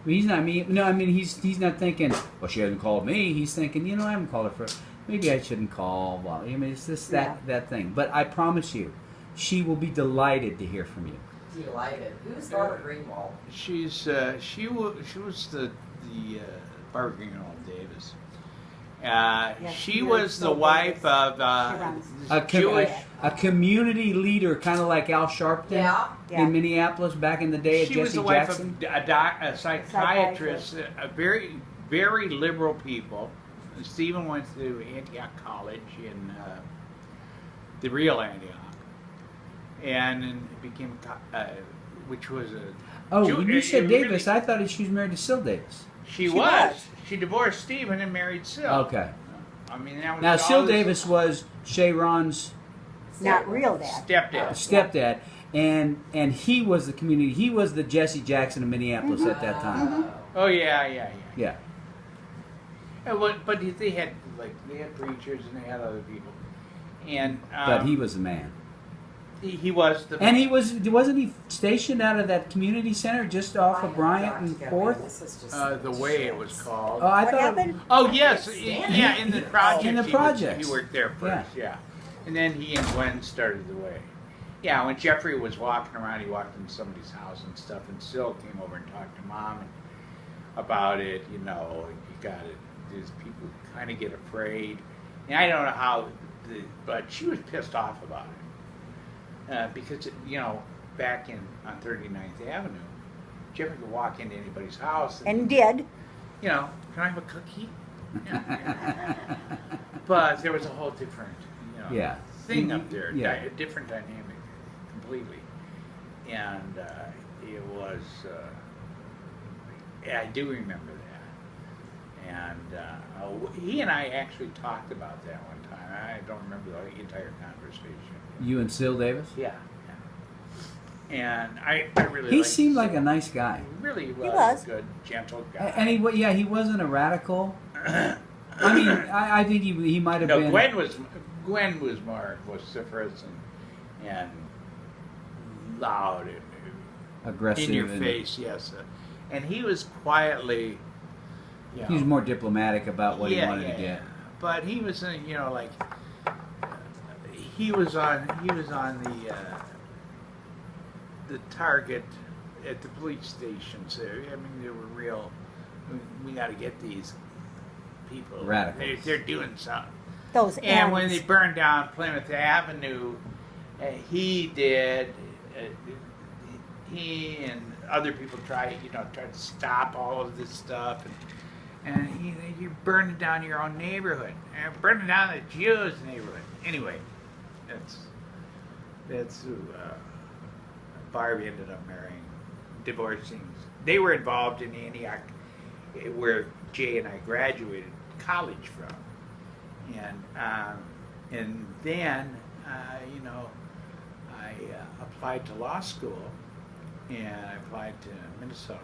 [SPEAKER 1] I mean, he's not. He's not thinking, well, she hasn't called me. He's thinking, you know, I haven't called her for. Maybe I shouldn't call. Well, I mean, it's just that thing. But I promise you, she will be delighted to hear from you.
[SPEAKER 5] Delighted. Who's Barbara Greenwald?
[SPEAKER 2] she was the Barbara Greenwald Davis. She
[SPEAKER 3] you're
[SPEAKER 2] was
[SPEAKER 3] so
[SPEAKER 2] the wife of
[SPEAKER 3] runs.
[SPEAKER 2] Jewish.
[SPEAKER 1] A community leader, kind of like Al Sharpton
[SPEAKER 5] Yeah.
[SPEAKER 3] Yeah.
[SPEAKER 1] in Minneapolis back in the day.
[SPEAKER 2] She was
[SPEAKER 1] Jesse
[SPEAKER 2] the wife
[SPEAKER 1] Jackson.
[SPEAKER 2] of a psychiatrist, a very, very liberal people. Stephen went to Antioch College in the real Antioch, and then became, which was a.
[SPEAKER 1] Oh,
[SPEAKER 2] Jew-
[SPEAKER 1] when you said
[SPEAKER 2] really-
[SPEAKER 1] Davis, I thought she was married to Syl Davis.
[SPEAKER 2] She
[SPEAKER 3] She
[SPEAKER 2] was.
[SPEAKER 3] was.
[SPEAKER 2] She divorced Stephen and married Syl.
[SPEAKER 1] Okay.
[SPEAKER 2] I mean, that was
[SPEAKER 1] Now,
[SPEAKER 2] all
[SPEAKER 1] Syl
[SPEAKER 2] this
[SPEAKER 1] Davis was Sharon's
[SPEAKER 3] Not real dad.
[SPEAKER 2] stepdad.
[SPEAKER 1] stepdad, and he was the community. He was the Jesse Jackson of Minneapolis at that time.
[SPEAKER 2] Oh yeah.
[SPEAKER 1] Yeah.
[SPEAKER 2] But they had preachers and they had other people, and
[SPEAKER 1] But he was the man.
[SPEAKER 2] He was the.
[SPEAKER 1] And wasn't he stationed out of that community center just off of Bryant and Fourth?
[SPEAKER 5] This is just
[SPEAKER 2] the way it was called.
[SPEAKER 1] Oh, I
[SPEAKER 3] What
[SPEAKER 1] thought.
[SPEAKER 3] happened?
[SPEAKER 2] Oh yes,
[SPEAKER 5] Stanley.
[SPEAKER 2] yeah, in the project.
[SPEAKER 1] In the projects.
[SPEAKER 2] He worked there first, yeah. And then he and Gwen started the way. Yeah, when Jeffrey was walking around, he walked in somebody's house and stuff, and Sil came over and talked to Mom about it. You know, you got it. These people kind of get afraid, and I don't know how, but she was pissed off about it because you know, back on 39th Avenue, Jeffrey could walk into anybody's house
[SPEAKER 3] And did.
[SPEAKER 2] you know, can I have a cookie? Yeah. But there was a whole different, you know,
[SPEAKER 1] Yeah.
[SPEAKER 2] thing up there,
[SPEAKER 1] Yeah.
[SPEAKER 2] a different dynamic completely. And it was, I do remember that. And he and I actually talked about that one time. I don't remember the entire conversation.
[SPEAKER 1] You and Sil Davis?
[SPEAKER 2] Yeah. And I really
[SPEAKER 1] He
[SPEAKER 2] liked
[SPEAKER 1] seemed like
[SPEAKER 2] Sil.
[SPEAKER 1] a nice guy.
[SPEAKER 2] He really was,
[SPEAKER 3] was.
[SPEAKER 2] a good, gentle guy.
[SPEAKER 1] And he wasn't a radical. I mean, I think he might have
[SPEAKER 2] No,
[SPEAKER 1] been.
[SPEAKER 2] Gwen was more vociferous and loud and
[SPEAKER 1] aggressive.
[SPEAKER 2] in your
[SPEAKER 1] and
[SPEAKER 2] face, yes. And he was quietly, you know,
[SPEAKER 1] He was more diplomatic about what he
[SPEAKER 2] yeah,
[SPEAKER 1] wanted
[SPEAKER 2] yeah,
[SPEAKER 1] to get.
[SPEAKER 2] But he was, you know, like he was on the target at the police stations there. I mean, they were real. We got to get these people.
[SPEAKER 1] Radicals.
[SPEAKER 2] They're doing something.
[SPEAKER 3] Those
[SPEAKER 2] And when they
[SPEAKER 3] ends.
[SPEAKER 2] burned down Plymouth Avenue, he did. He and other people tried to stop all of this stuff, and you're burning down your own neighborhood, and burning down the Jews' neighborhood. Anyway, that's who Barb ended up marrying, divorcing. They were involved in Antioch, where Jay and I graduated college from. And then, I applied to law school, and I applied to Minnesota.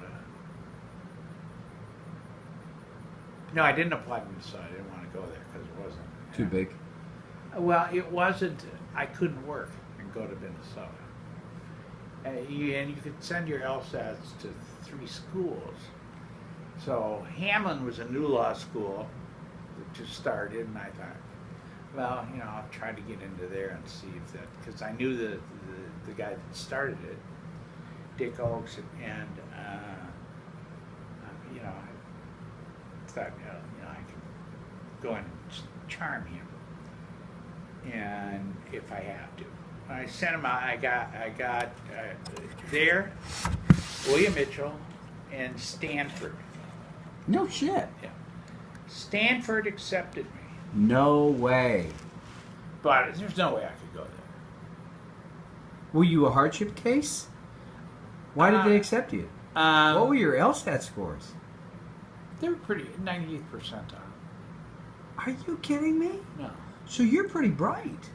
[SPEAKER 2] No, I didn't apply to Minnesota. I didn't want to go there because it wasn't.
[SPEAKER 1] Too big.
[SPEAKER 2] Well, it wasn't. I couldn't work and go to Minnesota. And you could send your LSATs to 3 schools. So Hamlin was a new law school that just started, and I thought, well, I'll try to get into there and see if that, because I knew the guy that started it, Dick Oaks, and I thought, I could go and charm him, and if I have to. I sent him out. I got there, William Mitchell, and Stanford.
[SPEAKER 1] No shit.
[SPEAKER 2] Yeah. Stanford accepted me,
[SPEAKER 1] No way.
[SPEAKER 2] but there's no way I could go there.
[SPEAKER 1] Were you a hardship case? Why did they accept you? What were your LSAT scores?
[SPEAKER 2] They were pretty 98th percentile.
[SPEAKER 1] Are you kidding me?
[SPEAKER 2] No.
[SPEAKER 1] So you're pretty bright.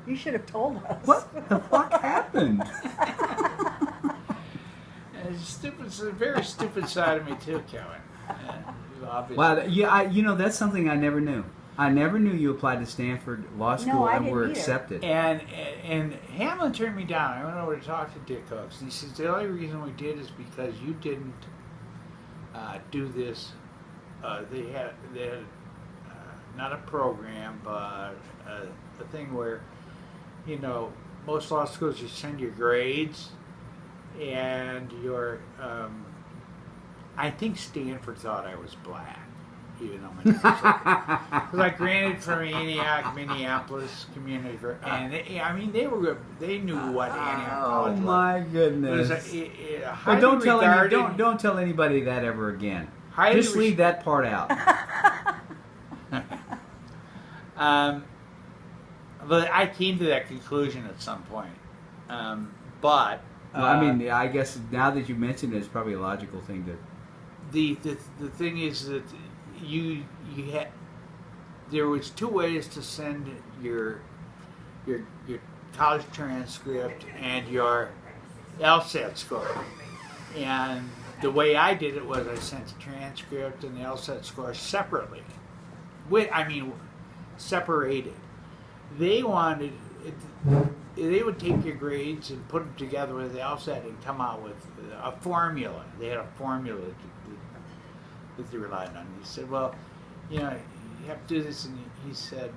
[SPEAKER 3] You should have told us.
[SPEAKER 1] What the fuck happened?
[SPEAKER 2] It's a very stupid side of me too, Kevin. Obviously.
[SPEAKER 1] Wow, yeah, that's something I never knew. I never knew you applied to Stanford Law School
[SPEAKER 3] I
[SPEAKER 1] and were
[SPEAKER 3] didn't either.
[SPEAKER 1] accepted.
[SPEAKER 2] And Hamlin turned me down. I went over to talk to Dick Oaks, and he says the only reason we did is because you didn't do this. They had not a program, but a thing where most law schools you send your grades and your. I think Stanford thought I was black. Even though my because I granted from Antioch, Minneapolis community, and they knew what Antioch
[SPEAKER 1] Oh
[SPEAKER 2] College was.
[SPEAKER 1] my
[SPEAKER 2] It was
[SPEAKER 1] goodness!
[SPEAKER 2] a
[SPEAKER 1] Well,
[SPEAKER 2] highly
[SPEAKER 1] don't tell
[SPEAKER 2] regarded,
[SPEAKER 1] don't tell anybody that ever again.
[SPEAKER 2] highly
[SPEAKER 1] Just leave that part out.
[SPEAKER 2] But I came to that conclusion at some point. But
[SPEAKER 1] Well, I mean, I guess now that you mentioned it, it's probably a logical thing to.
[SPEAKER 2] the thing is that you had there was 2 ways to send your college transcript and your LSAT score. And the way I did it was I sent the transcript and the LSAT score separately. Separated. They wanted they would take your grades and put them together with the LSAT and come out with a formula. They had a formula that they relied on. He said, well, you know, you have to do this, and he said,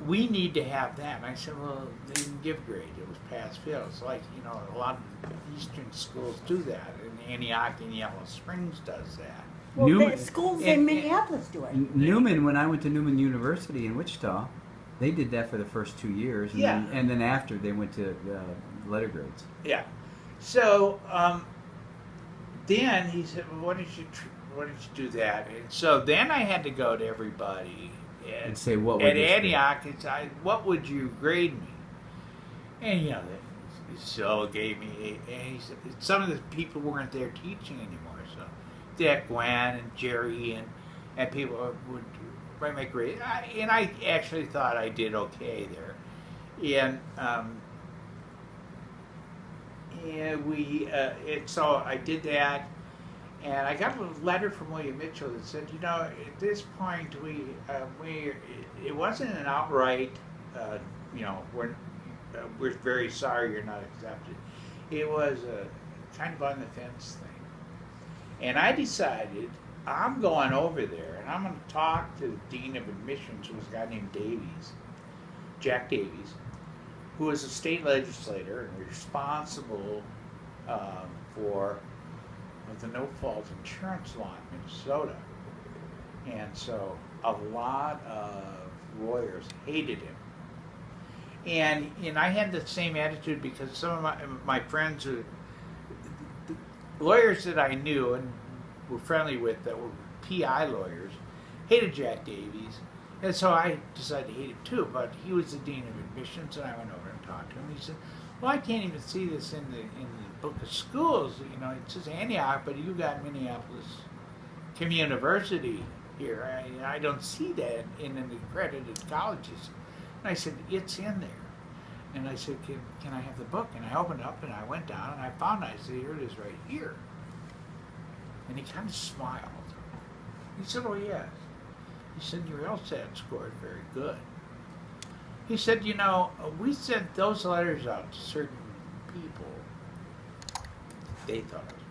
[SPEAKER 2] we need to have that. And I said, well, they didn't give grades. It was pass-fail. It's like, you know, a lot of Eastern schools do that, and Antioch and Yellow Springs does that.
[SPEAKER 3] Well,
[SPEAKER 1] Newman-
[SPEAKER 3] the schools
[SPEAKER 2] and-
[SPEAKER 3] in Minneapolis do it.
[SPEAKER 1] Newman, when I went to Newman University in Wichita, they did that for the first 2 years, and,
[SPEAKER 2] Yeah.
[SPEAKER 1] then after they went to letter grades.
[SPEAKER 2] Yeah. So then he said, well, why don't you do that? And so then I had to go to everybody
[SPEAKER 1] And say, what would
[SPEAKER 2] at
[SPEAKER 1] this be?
[SPEAKER 2] Antioch and say, what would you grade me? And you know, they so gave me, and he said, some of the people weren't there teaching anymore. So Dick, Gwen, and Jerry, and people would write my grade. And I actually thought I did okay there. And so I did that, and I got a letter from William Mitchell that said, you know, at this point it wasn't an outright, you know, we're very sorry you're not accepted. It was a kind of on the fence thing, and I decided I'm going over there and I'm going to talk to the dean of admissions, who was a guy named Davies, Jack Davies, who was a state legislator and responsible for the no-fault insurance law in Minnesota. And so a lot of lawyers hated him. And I had the same attitude because some of my friends, the lawyers that I knew and were friendly with that were PI lawyers, hated Jack Davies. And so I decided to hate him too, but he was the dean of admissions, and I went over and talked to him. He said, well, I can't even see this in the book of schools. You know, it says Antioch, but you got Minneapolis Community here. I don't see that in the accredited colleges. And I said, it's in there. And I said, can I have the book? And I opened it up, and I went down, and I found it. I said, here it is right here. And he kind of smiled. He said, oh, yes. He said, your LSAT score is very good. He said, you know, we sent those letters out to certain people. They thought I was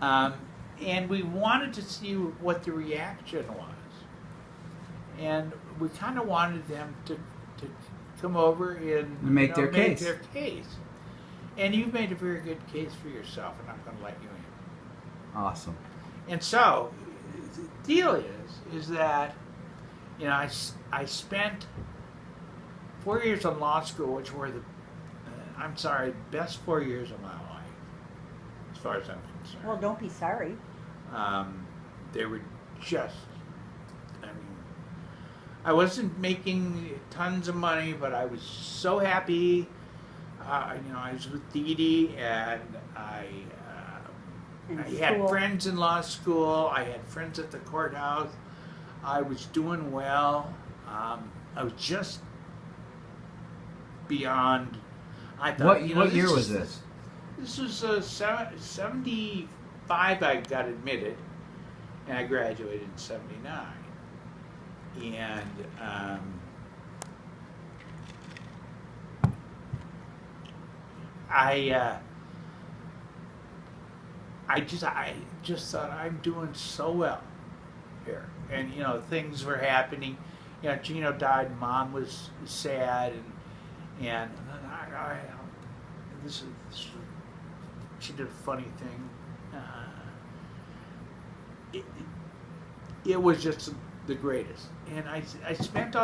[SPEAKER 2] black. And we wanted to see what the reaction was. And we kind of wanted them to come over and
[SPEAKER 1] Make their case.
[SPEAKER 2] Their case. And you've made a very good case for yourself, and I'm going to let you in.
[SPEAKER 1] Awesome.
[SPEAKER 2] And so, the deal is that, you know, I spent 4 years in law school, which were the, best 4 years of my life, as far as I'm concerned.
[SPEAKER 3] Well, don't be sorry.
[SPEAKER 2] They were just, I mean, I wasn't making tons of money, but I was so happy. You know, I was with Dee Dee, and I had friends in law school. I had friends at the courthouse. I was doing well. I was just beyond. I thought,
[SPEAKER 1] What year was this?
[SPEAKER 2] This was 75. I got admitted, and I graduated in 79. And I just thought I'm doing so well here, and you know, things were happening. You know, Gino died. Mom was sad, and she did a funny thing. It was just the greatest, and I spent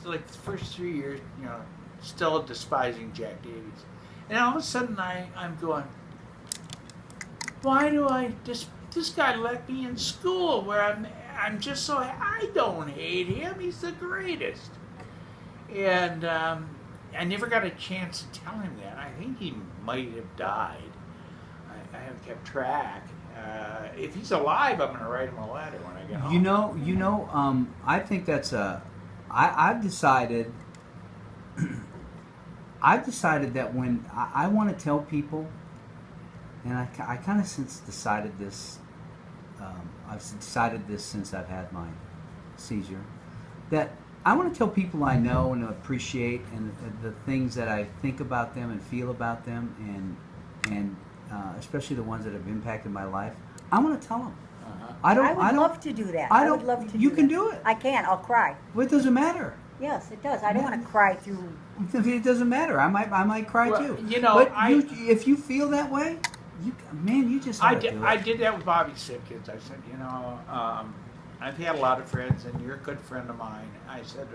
[SPEAKER 2] like the first 3 years, you know, still despising Jack Davies, and all of a sudden I'm going, why do this guy let me in school where I'm just so, I don't hate him, he's the greatest. And I never got a chance to tell him that. I think he might have died. I haven't kept track. If he's alive, I'm going to write him a letter when I get home.
[SPEAKER 1] I think that's I've decided that when I want to tell people, and I kind of since decided this, I've decided this since I've had my seizure. that I want to tell people I know and appreciate, and the things that I think about them and feel about them, and especially the ones that have impacted my life. I want to tell them.
[SPEAKER 2] Uh-huh.
[SPEAKER 1] I
[SPEAKER 3] I would love to do that.
[SPEAKER 1] I
[SPEAKER 3] I would
[SPEAKER 1] don't-
[SPEAKER 3] love to.
[SPEAKER 1] you
[SPEAKER 3] do
[SPEAKER 1] can
[SPEAKER 3] that.
[SPEAKER 1] do it.
[SPEAKER 3] I can. I'll cry.
[SPEAKER 1] Well, it doesn't matter.
[SPEAKER 3] Yes, it does. I don't want to cry through.
[SPEAKER 1] It doesn't matter. I might cry
[SPEAKER 2] Well,
[SPEAKER 1] too.
[SPEAKER 2] you know,
[SPEAKER 1] but
[SPEAKER 2] I-
[SPEAKER 1] if you feel that way, you just
[SPEAKER 2] I
[SPEAKER 1] ought to
[SPEAKER 2] did,
[SPEAKER 1] do it.
[SPEAKER 2] I did that with Bobby Simpkins. I said, I've had a lot of friends, and you're a good friend of mine. I said,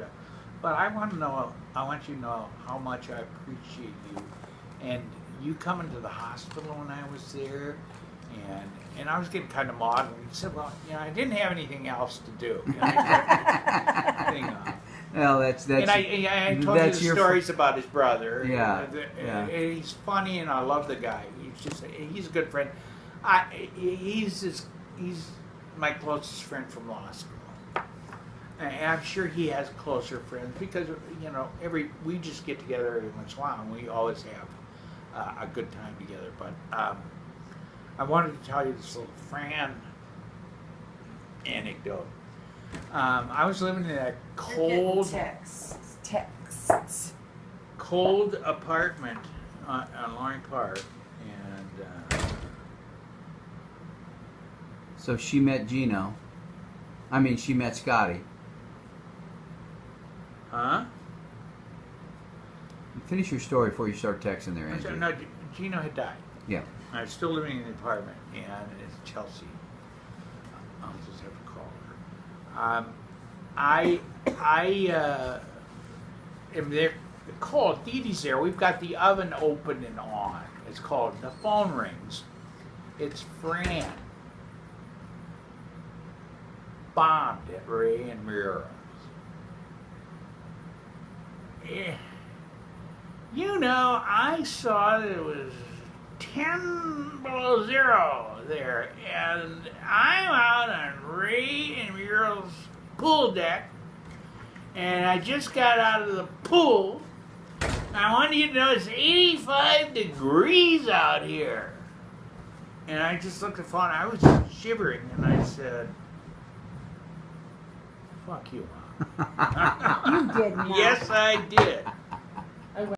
[SPEAKER 2] but I want you to know how much I appreciate you, and you coming to the hospital when I was there, and I was getting kind of maudlin. He said, well, I didn't have anything else to do. I kept the thing on.
[SPEAKER 1] Well, that's
[SPEAKER 2] And I told you
[SPEAKER 1] that's
[SPEAKER 2] the
[SPEAKER 1] your
[SPEAKER 2] stories about his brother.
[SPEAKER 1] Yeah,
[SPEAKER 2] And he's funny, and I love the guy. He's a good friend. He's my closest friend from law school. And I'm sure he has closer friends because we just get together every once in a while, and we always have a good time together. But I wanted to tell you this little Fran anecdote. I was living in a
[SPEAKER 5] Texts.
[SPEAKER 2] cold apartment on Loring Park, and
[SPEAKER 1] So she met Gino. I mean, she met Scotty. Finish your story before you start texting there, Andrew.
[SPEAKER 2] no, Gino had died.
[SPEAKER 1] Yeah.
[SPEAKER 2] I was still living in the apartment, and it's Chelsea. I'll just have to call her. I am there. Cold. Dee Dee's there. We've got the oven open and on. It's called. The phone rings. It's Fran. Bombed at Ray and Mira's. Yeah. I saw that it was 10 below zero there, and I'm out on Ray and Muriel's pool deck, and I just got out of the pool. I want you to know it's 85 degrees out here. And I just looked at the phone, I was shivering, and I said, fuck you, Mom.
[SPEAKER 3] You did not.
[SPEAKER 2] Yes, I did.